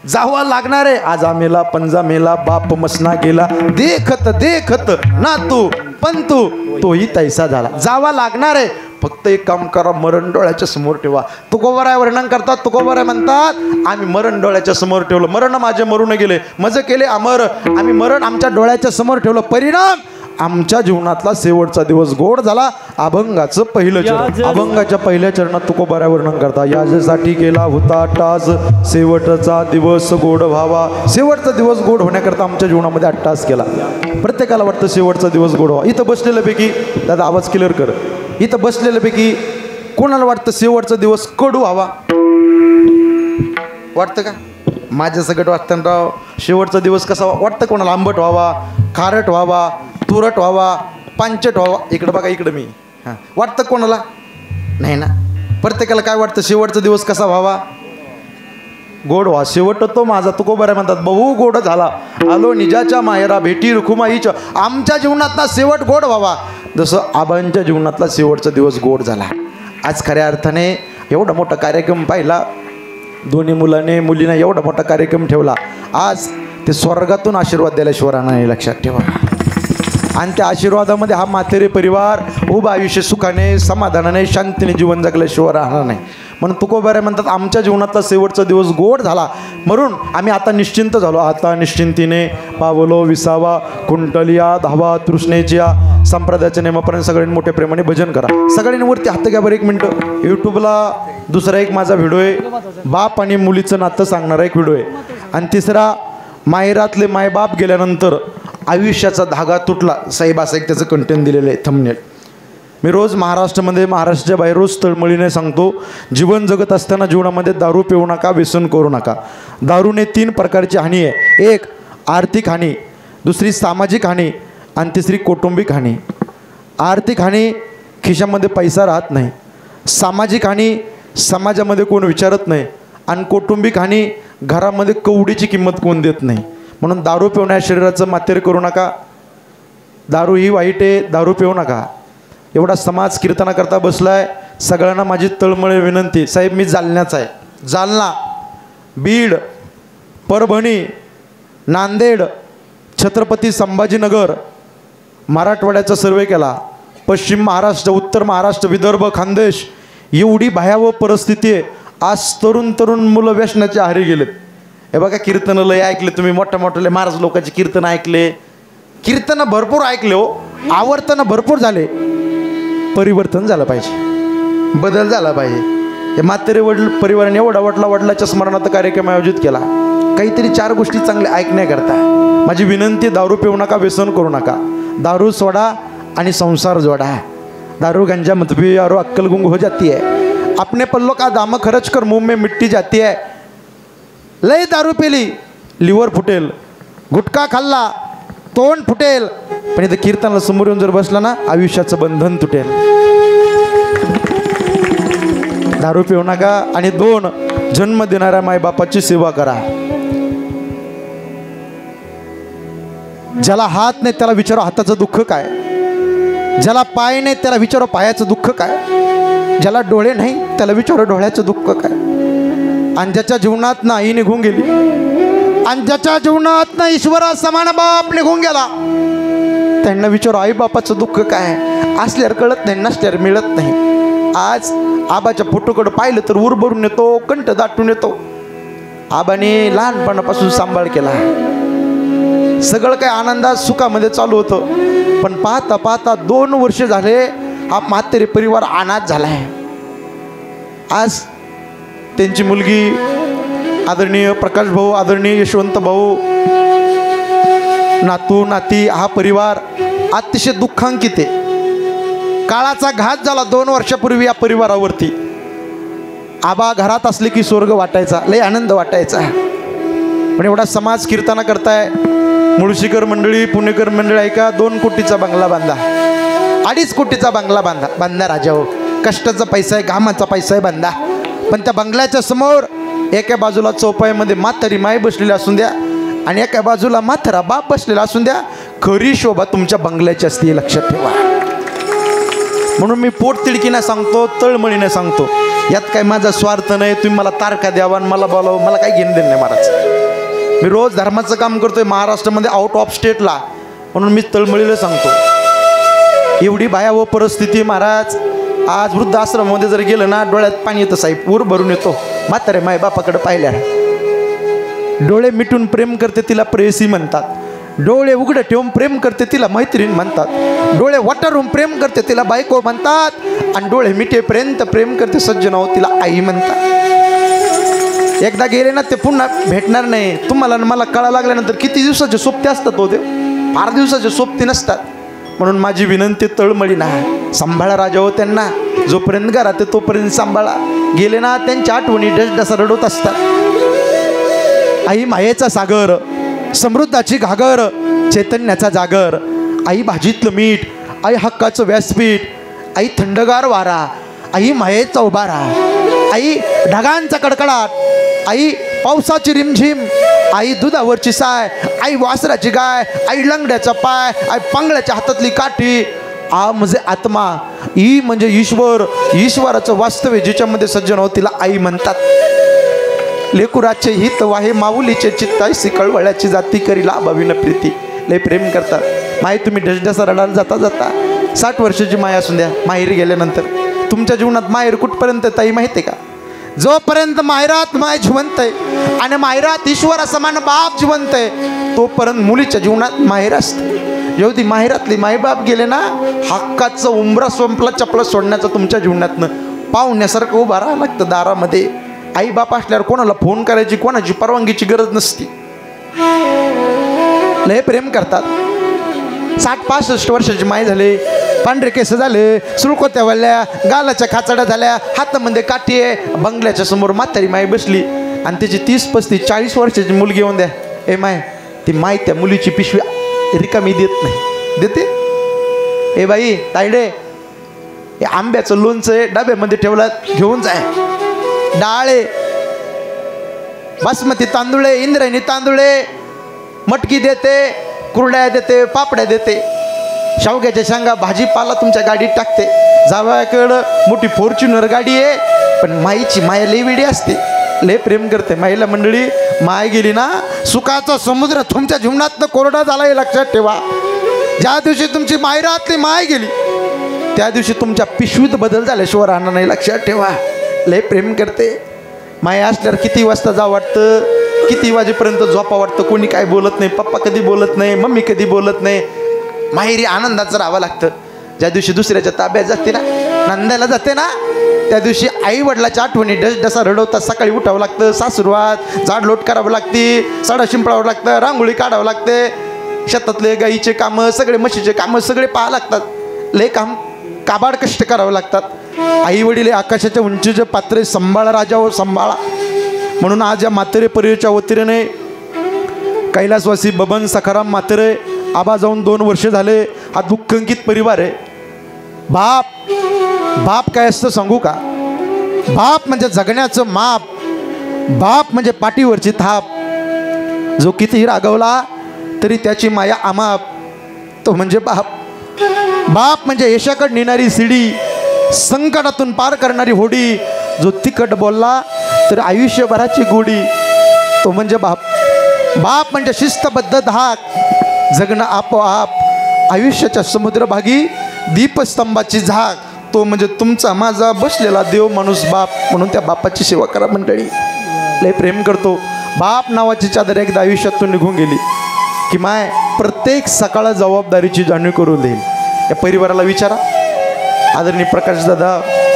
जावा लागणार आहे, आज आमेला पंजा मेला, बाप मसना गेला, देखत देखत ना तू पण तोही तैसा झाला. जावा लागणार आहे, फक्त एक काम करा, मरण डोळ्याच्या समोर ठेवा. तुकोबाराय वर्णन करतात, तुकोबाराय म्हणतात, आम्ही मरण डोळ्याच्या समोर ठेवलं, मरण माझे मरून गेले, मज केले अमर, आम्ही मरण आमच्या डोळ्याच्या समोर ठेवलं, परिणाम आमच्या जीवनातला शेवटचा दिवस गोड झाला. अभंगाचं पहिलं चरण, अभंगाच्या पहिल्या चरणात तुकोबाराय वर्णन करता, यासाठी केला होता टास, शेवटचा दिवस गोड व्हावा. शेवटचा दिवस गोड होण्याकरता आमच्या जीवनामध्ये अट्टास केला. प्रत्येकाला वाटतं शेवटचा दिवस गोड व्हावा. इथं बसलेल्यापैकी दादा आवाज क्लिअर कर, इथं बसलेल्यापैकी कोणाला वाटतं शेवटचा दिवस कडू व्हावा, वाटतं का? माझ्या सगळं वाटतं राव, शेवटचा दिवस कसा वाटतं कोणाला, आंबट व्हावा, खारट व्हावा, तुरट व्हावा, पांचट व्हावा. इकडं बघा, इकडं मी, हां वाटतं कोणाला नाही ना. प्रत्येकाला काय वाटतं शेवटचा दिवस कसा व्हावा, गोड व्हा. शेवट तो माझा तुकोबाराय म्हणतात, बहु गोड झाला आलो निजाच्या माहेरा, भेटी रुखुमाईच्या. आमच्या जीवनातला शेवट गोड व्हावा, जसं आबांच्या जीवनातला शेवटचा दिवस गोड झाला. आज खऱ्या अर्थाने एवढा मोठा कार्यक्रम पाहिला, दोन्ही मुलाने मुलींना एवढा मोठा कार्यक्रम ठेवला. आज ते स्वर्गातून आशीर्वाद द्यायला राहणार नाही, लक्षात ठेवा. आणि त्या आशीर्वादामध्ये हा म्हातेरे परिवार उभं आयुष्य सुखाने समाधानाने शांतीने जीवन जगल्याशिवाय राहणार नाही. म्हणून तुकोबारे म्हणतात आमच्या जीवनातला शेवटचा दिवस गोड झाला, म्हणून आम्ही आता निश्चिंत झालो. आता निश्चिंतीने पावलो विसावा, कुंटलिया धावा तृष्णेच्या. संप्रदायाच्या नियमापर्यंत सगळ्यांनी मोठ्या प्रेमाने भजन करा. सगळ्यांनी वरती हात घ्या बरं एक मिनटं. यूट्यूबला दुसरा एक माझा व्हिडिओ आहे, बाप आणि मुलीचं नातं सांगणारा एक व्हिडिओ आहे. आणि तिसरा माहेरातले मायबाप गेल्यानंतर आयुष्याचा धागा तुटला, साहेब असं एक त्याचं कंटेंट दिलेलं आहे थंबनेल. मी रोज महाराष्ट्रामध्ये महाराष्ट्राच्या बाहेर रोज तळमळीने सांगतो, जीवन जगत असताना जीवनामध्ये दारू पिऊ नका, व्यसन करू नका. दारूने 3 प्रकारची हानी आहे. एक आर्थिक हानी, दुसरी सामाजिक हानी आणि तिसरी कौटुंबिक हानी. आर्थिक हानी खिशामध्ये पैसा राहत नाही, सामाजिक हानी समाजामध्ये कोण विचारत नाही, आणि कौटुंबिक हानी घरामध्ये कवडीची किंमत कोण देत नाही. म्हणून दारू पिवण्या शरीराचं मातेर करू नका. दारू ही वाईट आहे, दारू पिऊ नका. एवढा समाज कीर्तनाकरता बसलाय, सगळ्यांना माझी तळमळे विनंती. साहेब मी जालन्याचा आहे, जालना, बीड, परभणी, नांदेड, छत्रपती संभाजीनगर, मराठवाड्याचा सर्वे केला, पश्चिम महाराष्ट्र, उत्तर महाराष्ट्र, विदर्भ, खानदेश, एवढी भयावह परिस्थिती आहे. आज तरुण मुलं व्यसनाच्या आहारी गेलेत. हे बघा कीर्तनं लय ऐकले तुम्ही, मोठ्या मोठ्याले महाराज लोकांची कीर्तनं ऐकले, कीर्तनं भरपूर ऐकले हो, आवर्तनं भरपूर झाले. परिवर्तन झालं पाहिजे, बदल झाला पाहिजे. हे म्हातारे वडील परिवाराने एवढा वडिलाच्या स्मरणार्थ कार्यक्रम आयोजित केला. काहीतरी 4 गोष्टी चांगल्या ऐकण्याकरता. माझी विनंती, दारू पिऊ नका, व्यसन करू नका. दारू सोडा आणि संसार जोडा. दारू गंजा मत पियो यारो, अक्कल गुंग हो जाती है. अपने पल्लों का दाम खर्च कर मुंह में मिट्टी जाती है. लय दारू पिली लिव्हर फुटेल, गुटखा खाल्ला तोंड फुटेल, पण इथं कीर्तनाला समोर येऊन जर बसला ना आयुष्याचं बंधन तुटेल. दारू पिऊ नका. आणि 2 जन्म देणाऱ्या मायबापाची सेवा करा. ज्याला हात नाही त्याला विचारा हाताचं दुःख काय, ज्याला पाय नाही त्याला विचारा पायाचं दुःख काय, ज्याला डोळे नाही त्याला विचारा डोळ्याचं दुःख काय. आणि ज्याच्या जीवनात ना आई निघून गेली, आणि ज्याच्या जीवनात ना ईश्वरा समान बाप निघून गेला, त्यांना विचारा आई बापाचं दुःख काय. असल्यावर कळत नाही, नसल्यावर मिळत नाही. आज आबाच्या फोटोकडे पाहिलं तर उर भरून येतो, कंठ दाटून येतो. आबाने लहानपणापासून सांभाळ केला, सगळं काय आनंदात सुखामध्ये चालू होतं. पण पाहता पाहता 2 वर्ष झाले हा म्हातारे परिवार अनाथ झाला आहे. आज त्यांची मुलगी आदरणीय प्रकाश भाऊ, आदरणीय यशवंत भाऊ, नातू नाती, हा परिवार अतिशय दुःखांकित आहे. काळाचा घात झाला 2 वर्षापूर्वी या परिवारावरती. आबा घरात असले की स्वर्ग वाटायचा, लय आनंद वाटायचा. पण एवढा समाज कीर्तना करताय, मुळशीकर मंडळी, पुणेकर मंडळी, ऐका, 2 कोटीचा बंगला बांधा, 2.5 कोटीचा बंगला बांधा राजा हो. कष्टाचा पैसा आहे, घामाचा पैसा आहे, बांधा. पण त्या बंगल्याच्या समोर एका बाजूला चौपाईमध्ये म्हातारी माय बसलेली असून द्या, आणि एका बाजूला म्हातारा बाप बसलेला असून द्या. खरी शोभा तुमच्या बंगल्याची असते, लक्षात ठेवा. म्हणून मी पोट तिडकीने सांगतो, तळमळीने सांगतो, यात काय माझा स्वार्थ नाही. तुम्ही मला तारखा द्यावा आणि मला बोलावं, मला काही घेणं देणं नाही महाराज. मी रोज धर्माचं काम करतोय महाराष्ट्रामध्ये, आउट ऑफ स्टेटला, म्हणून मी तळमळीला सांगतो. एवढी भयावह परिस्थिती महाराज. आज वृद्धाश्रमामध्ये जर गेलं ना डोळ्यात पाणी येतं साहेब, ऊर भरून येतो. म्हातारे माय बापाकडे पाहिल्या, डोळे मिटून प्रेम करते तिला प्रेयसी म्हणतात, डोळे उघडे ठेवून प्रेम करते तिला मैत्रीण म्हणतात, डोळे वटारून प्रेम करते तिला बायको म्हणतात, आणि डोळे मिटेपर्यंत प्रेम करते सज्जनाओ तिला आई म्हणतात. एकदा गेले ना ते पुन्हा भेटणार नाही. तुम्हाला मला कळा लागल्यानंतर किती दिवसाचे सोबते असतात होते, फार दिवसाचे सोबती नसतात. म्हणून माझी विनंती, तळमळी ना सांभाळा राजा हो त्यांना. जोपर्यंत घरात आहे तोपर्यंत सांभाळा. गेले ना त्यांच्या आठवणी डसडसा रडत असतात. आई मायेचा सागर, समृद्धाची घागर, चैतन्याचा जागर, आई भाजीतलं मीठ, आई हक्काचं व्यासपीठ, आई थंडगार वारा, आई मायेचा उभारा, आई ढगांचा कडकडाट, आई पावसाची रिमझिम, आई दुधावरची साय, आई वासराची गाय, आई लंगड्याचा पाय, आई पांगळ्याच्या हातातली काठी. आ म्हणजे आत्मा, ई म्हणजे ईश्वर, ईश्वराचं वास्तव्य जिच्यामध्ये सज्जन हो तिला आई म्हणतात. लेकुराचे हित वाहे माऊलीचे चित्तायसी कळवळ्याची जाती करी लाभाविन प्रीती. लय प्रेम करतात. माई तुम्ही डसडसा रडायला जाता जाता 60 वर्षाची माय असून द्या, माहेर गेल्यानंतर तुमच्या जीवनात माहेर कुठपर्यंत ताई माहिती आहे का? जोपर्यंत मायरात माय जिवंत आहे आणि मायरात ईश्वर समान बाप जिवंत आहे तोपर्यंत मुलीच्या जीवनात माहेर असते. जेव्हा माहेरातली मायबाप गेले ना हक्काचं उंबरा संपला चपला सोडण्याचं तुमच्या जीवनातनं पाहुण्यासारखं उभं राहावं लागतं दारामध्ये. आई बाप असल्यावर कोणाला फोन करायची कोणाची परवानगीची गरज नसती. लय प्रेम करतात. 60-65 वर्षाची माय झाले, पांढरे केस झाले, सुळकोत्या वळल्या, गालाच्या खाचड्या झाल्या, हातामध्ये काठी आहे. बंगल्याच्या समोर म्हातारी माय बसली आणि त्याची 30-35-40 वर्षाची मुलगी येऊन द्या. ए माय ती माय त्या मुलीची पिशवी रिकामी देत नाही. देते ए बाई तायडे हे आंब्याचं लोणचं आहे डब्यामध्ये ठेवलं घेऊन जाय. डाळे बासमती तांदूळे इंद्रायणी तांदूळे मटकी देते, कुरड्या देते, पापड्या देते, शेवग्याच्या शेंगा भाजीपाला तुमच्या गाडीत टाकते. जावयाकडं मोठी फॉर्च्युनर गाडी आहे पण माईची माया लई वेडी असते, लय प्रेम करते. महिला मंडळी माय गेली ना सुखाचा समुद्र तुमच्या जीवनातनं कोरडा झाला हे लक्षात ठेवा. ज्या दिवशी तुमची मायरातली माय गेली त्या दिवशी तुमच्या पिशवीत बदल झाल्याशिवाय राहणार नाही, लक्षात ठेवा. लय प्रेम करते. माय असल्यावर किती वाजता जावं वाटतं, किती वाजेपर्यंत झोपा वाटतं. कोणी काय बोलत नाही, पप्पा कधी बोलत नाही, मम्मी कधी बोलत नाही. माहेरी आनंदाचं राहावं लागतं. ज्या दिवशी दुसऱ्याच्या ताब्यात जाते ना, नांदायला जाते ना, त्या दिवशी आई वडिलाच्या आठवणी डसा रडवतात. सकाळी उठावं लागतं, सासुरवात झाडलोट करावं लागते, सडा शिंपडावं लागतं, रांगोळी काढावं लागते, शेतातले गाईचे कामं सगळे, म्हशीचे कामं सगळे पाहावं लागतात. लय काम काबाड कष्ट करावं लागतात. आई वडील आकाशाच्या उंचीचे पात्रे सांभाळा राजावर सांभाळा. म्हणून आज या म्हातारे परिवाराच्या वतीने कैलासवासी बबन सखाराम म्हातारे आबा जाऊन 2 वर्ष झाले. हा दुःखंकित परिवार आहे. बाप काय असतं सांगू का? बाप म्हणजे जगण्याचं माप, बाप म्हणजे पाठीवरची थाप. जो कितीही रागवला तरी त्याची माया अमाप, तो म्हणजे बाप. बाप म्हणजे यशाकडे नेणारी शिडी, संकटातून पार करणारी होडी. जो तिखट बोलला तर आयुष्यभराची गोडी, तो म्हणजे बाप. बाप म्हणजे शिस्तबद्ध धाक, जगणं आपोआप, आयुष्याच्या समुद्रभागी दीपस्तंभाची झाक. तो म्हणजे तुमचा माझा बसलेला देव माणूस बाप. म्हणून त्या बापाची सेवा करा मंडळी. लय प्रेम करतो. बाप नावाची चादर एकदा आयुष्यातून निघून गेली की माय प्रत्येक सकाळ जबाबदारीची जाणीव करून देईल. या परिवाराला विचारा. आदरणीय प्रकाशदादा,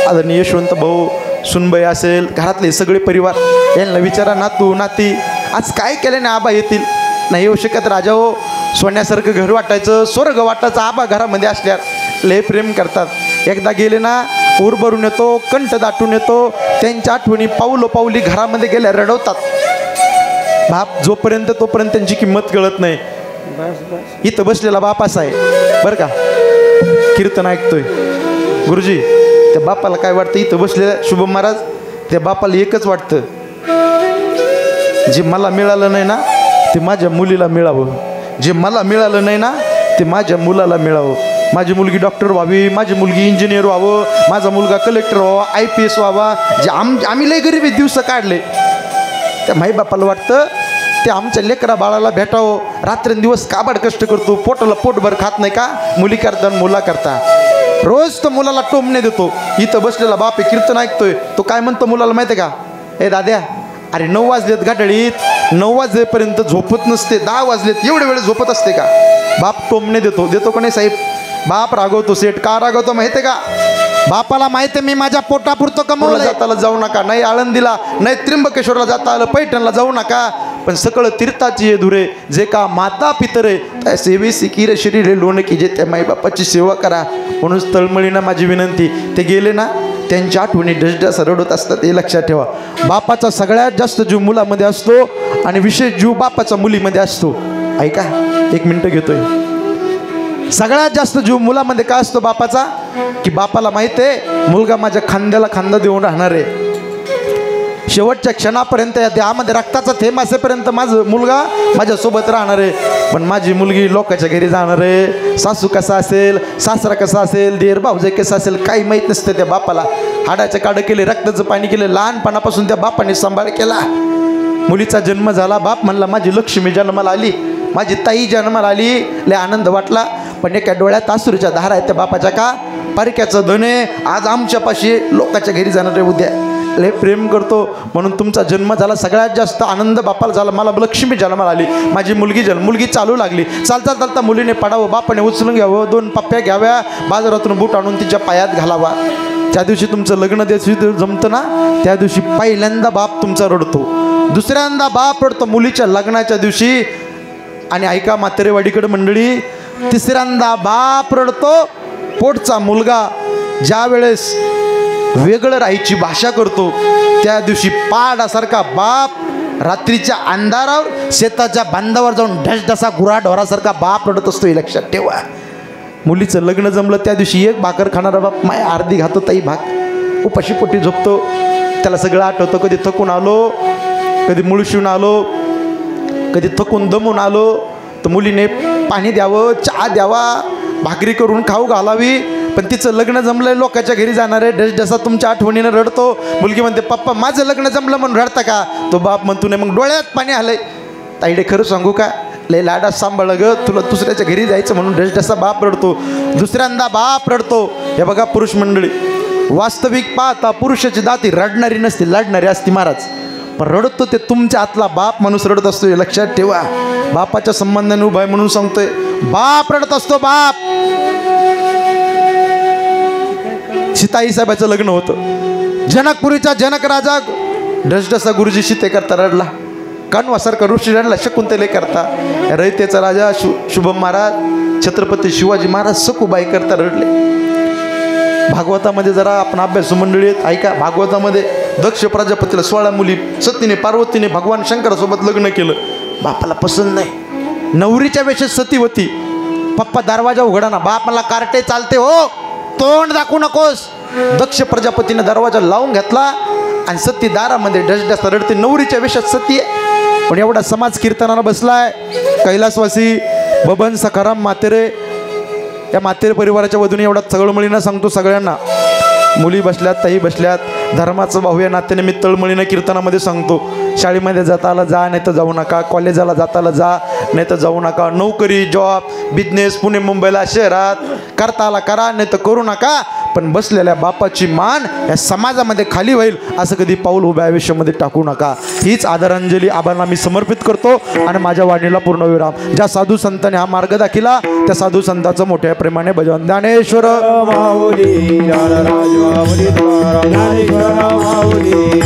आदरणीय यशवंत भाऊ, सुनबाई असेल, घरातले सगळे परिवार, यांना विचारा. नातू नाती आज काय केलं ना आबा येतील? नाही येऊ शकत राजा हो. सोन्यासारखं घर वाटायचं, स्वर्ग वाटायचं आबा घरामध्ये असल्यावर. लय प्रेम करतात. एकदा गेले ना ऊर भरून येतो, कंठ दाटून येतो. त्यांच्या आठवणी पाऊली घरामध्ये गेल्या रडवतात. बाप जोपर्यंत तोपर्यंत त्यांची किंमत कळत नाही. इथं बसलेला बाप असा आहे बरं का. कीर्तन ऐकतोय गुरुजी, त्या बापाला काय वाटतं? इथं बसलेल्या शुभम महाराज, त्या बापाला एकच वाटतं, जे मला मिळालं नाही ना ते माझ्या मुलीला मिळावं, जे मला मिळालं नाही ना ते माझ्या मुलाला मिळावं. माझी मुलगी डॉक्टर व्हावी, माझी मुलगी इंजिनियर व्हावं, माझा मुलगा कलेक्टर व्हावा, IPS व्हावा. जे आम्ही लय गरिबी दिवस काढले, त्या माई बापाला वाटतं ते आमच्या लेकरा बाळाला भेटावं. रात्रंदिवस काबाड कष्ट करतो, पोटाला पोटभर खात नाही का? मुली करता मुला करता. रोज तो मुलाला टोमणे देतो. इथं बसलेला बाप आहे, कीर्तन ऐकतोय. तो काय म्हणतो मुलाला माहिती आहे का? ए दाद्या, अरे 9 वाजलेत गाडळीत, 9 वाजेपर्यंत झोपत नसते, 10 वाजलेत, एवढे वेळ झोपत असते का? बाप टोमणे देतो का नाही साहेब? बाप रागवतो. सेठ का रागवतो माहिती आहे का? बापाला माहिती आहे मी माझ्या पोटापुरतं कमवलं. जाताला जाऊ नका, नाही आळंदीला, नाही त्र्यंबकेश्वरला जाता आलं, पैठणला जाऊ नका, पण सकळ तीर्थाची ये धुरे. जे का माता पितरे त्या सेवे सिकीर शरीर लोण की जे त्या माईबापाची सेवा करा. म्हणून तळमळीनं माझी विनंती. ते गेले ना त्यांच्या आठवणी डसडस रडत असतात, हे लक्षात ठेवा. बापाचा सगळ्यात जास्त जीव मुलामध्ये असतो आणि विशेष जीव बापाचा मुलीमध्ये असतो. ऐका, 1 मिनटं घेतोय. सगळ्यात जास्त जीव मुलामध्ये का असतो बापाचा? की बापाला माहित आहे मुलगा माझ्या खांद्याला खांदा देऊन राहणार आहे. शेवटच्या क्षणापर्यंत या देहामध्ये रक्ताचा थेंब असेपर्यंत माझा मुलगा माझ्यासोबत राहणार आहे. पण माझी मुलगी लोकांच्या घरी जाणार आहे. सासू कसा असेल, सासरा कसा असेल, देर भाऊजाई कसं असेल, काही माहीत नसतं त्या बापाला. हाडाचं काढं केले, रक्ताचं पाणी केलं, लहानपणापासून त्या बापाने सांभाळ केला. मुलीचा जन्म झाला, बाप म्हणला माझी लक्ष्मी जन्माला आली, माझी ताई जन्माला आली. लय आनंद वाटला. पण एका डोळ्यात अश्रूच्या धारा आहेत त्या बापाच्या. का? परक्याचं धने आज आमच्यापाशी लोकांच्या घरी जाणार आहे, उद्या लय प्रेम करतो म्हणून तुमचा जन्म झाला. सगळ्यात जास्त आनंद बापाला झाला. मला लक्ष्मी जन्माला आली, माझी मुलगी चालू लागली. चालता चालता मुलीने पडावं, बापाने उचलून घ्यावं, 2 पप्प्या घ्याव्या, बाजारातून बूट आणून तिच्या पायात घालावा. त्या दिवशी तुमचं लग्न त्या दिवशी जमतं ना, त्या दिवशी पहिल्यांदा बाप तुमचा रडतो, दुसऱ्यांदा बाप रडतो मुलीच्या लग्नाच्या दिवशी. आणि ऐका म्हातारेवाडीकडे मंडळी, तिसऱ्यांदा बाप रडतो पोटचा मुलगा ज्या वेळेस वेगळं राहायची भाषा करतो, त्या दिवशी पाडासारखा बाप रात्रीच्या अंधारावर शेताच्या बांधावर जाऊन ढसढसा गुराढोरासारखा बाप रडत असतो. हे लक्षात ठेवा. मुलीचं लग्न जमलं त्या दिवशी एक भाकर खाणारा बाप माय अर्धी खातो, ताई भाग उपाशी पोटी झोपतो. त्याला सगळं आठवतं, कधी थकून आलो, कधी मुळशीहून आलो, कधी थकून दमून आलो तर मुलीने पाणी द्यावं, चहा द्यावा, भाकरी करून खाऊ घालावी. पण तिचं लग्न जमलंय, लोकांच्या घरी जाणार आहे, ढसढसा तुमच्या आठवणीनं रडतो. मुलगी म्हणते पप्पा माझं लग्न जमलं म्हणून रडता का? तो बाप म्हणतो नाही, मग डोळ्यात पाणी आलंय. ताईडे खरं सांगू का, लय लाडा सांभाळ ग, तुला दुसऱ्याच्या घरी जायचं म्हणून ढसढसा बाप रडतो. दुसऱ्यांदा बाप रडतो. हे बघा पुरुष मंडळी, वास्तविक पाहता पुरुषाची दाती रडणारी नसते, लढणारी असती महाराज. पण रडतो ते तुमच्या आतला बाप माणूस रडत असतो. हे लक्षात ठेवा. बापाच्या संबंधाने उभा आहे म्हणून सांगतोय, बाप रडत असतो बाप. सीताई साहेबाचं लग्न होतं. जनकपुरीचा जनक राजा ढसढसा गुरुजी सीते करता रडला, कानवासारखा ऋषी रडला, शकुंतले करता. रयतेचा राजा शुभम महाराज, छत्रपती शिवाजी महाराज सखूबाई करता रडले. भागवतामध्ये जरा आपण अभ्यासू मंडळी आहेत, ऐका. भागवतामध्ये दक्ष प्रजापतीला 16 मुली, सतीने पार्वतीने भगवान शंकरासोबत लग्न केलं. बापाला पसंत नाही, नवरीच्या वेशात सती होती. पप्पा दरवाजा उघडा ना, बाप मला कार्टे चालते हो, तोंड दाखवू नकोस. दक्ष प्रजापतीने दरवाजा लावून घेतला आणि सती दारामध्ये ढसढसा रडते. नवरीच्या वेशात सती आहे, पण एवढा समाज कीर्तनाला बसलाय. कैलासवासी बबन सखाराम मातेरे, या मातेरे परिवाराच्या वधूने एवढा तळमळीनं सांगतो सगळ्यांना. मुली बसल्यात, ताई बसल्यात, धर्माचा भाऊ या नात्याने मी तळमळीनं कीर्तनामध्ये सांगतो. शाळेमध्ये जाताला जा, नाही तर जाऊ नका. कॉलेजाला जाताला जा, नाही तर जाऊ नका. नोकरी, जॉब, बिझनेस पुणे मुंबईला शहरात करता आला करा, नाही तर करू नका. पण बसलेल्या बापाची मान या समाजामध्ये खाली होईल असं कधी पाऊल उभ्या आयुष्यामध्ये टाकू नका. हीच आदरांजली आबांना मी समर्पित करतो आणि माझ्या वाणीला पूर्णविराम. ज्या साधू संतांनी हा मार्ग दाखिला त्या साधू संतांचं मोठ्या प्रेमाने भजन. ज्ञानेश्वर माऊली ज्ञानेश्वर माऊली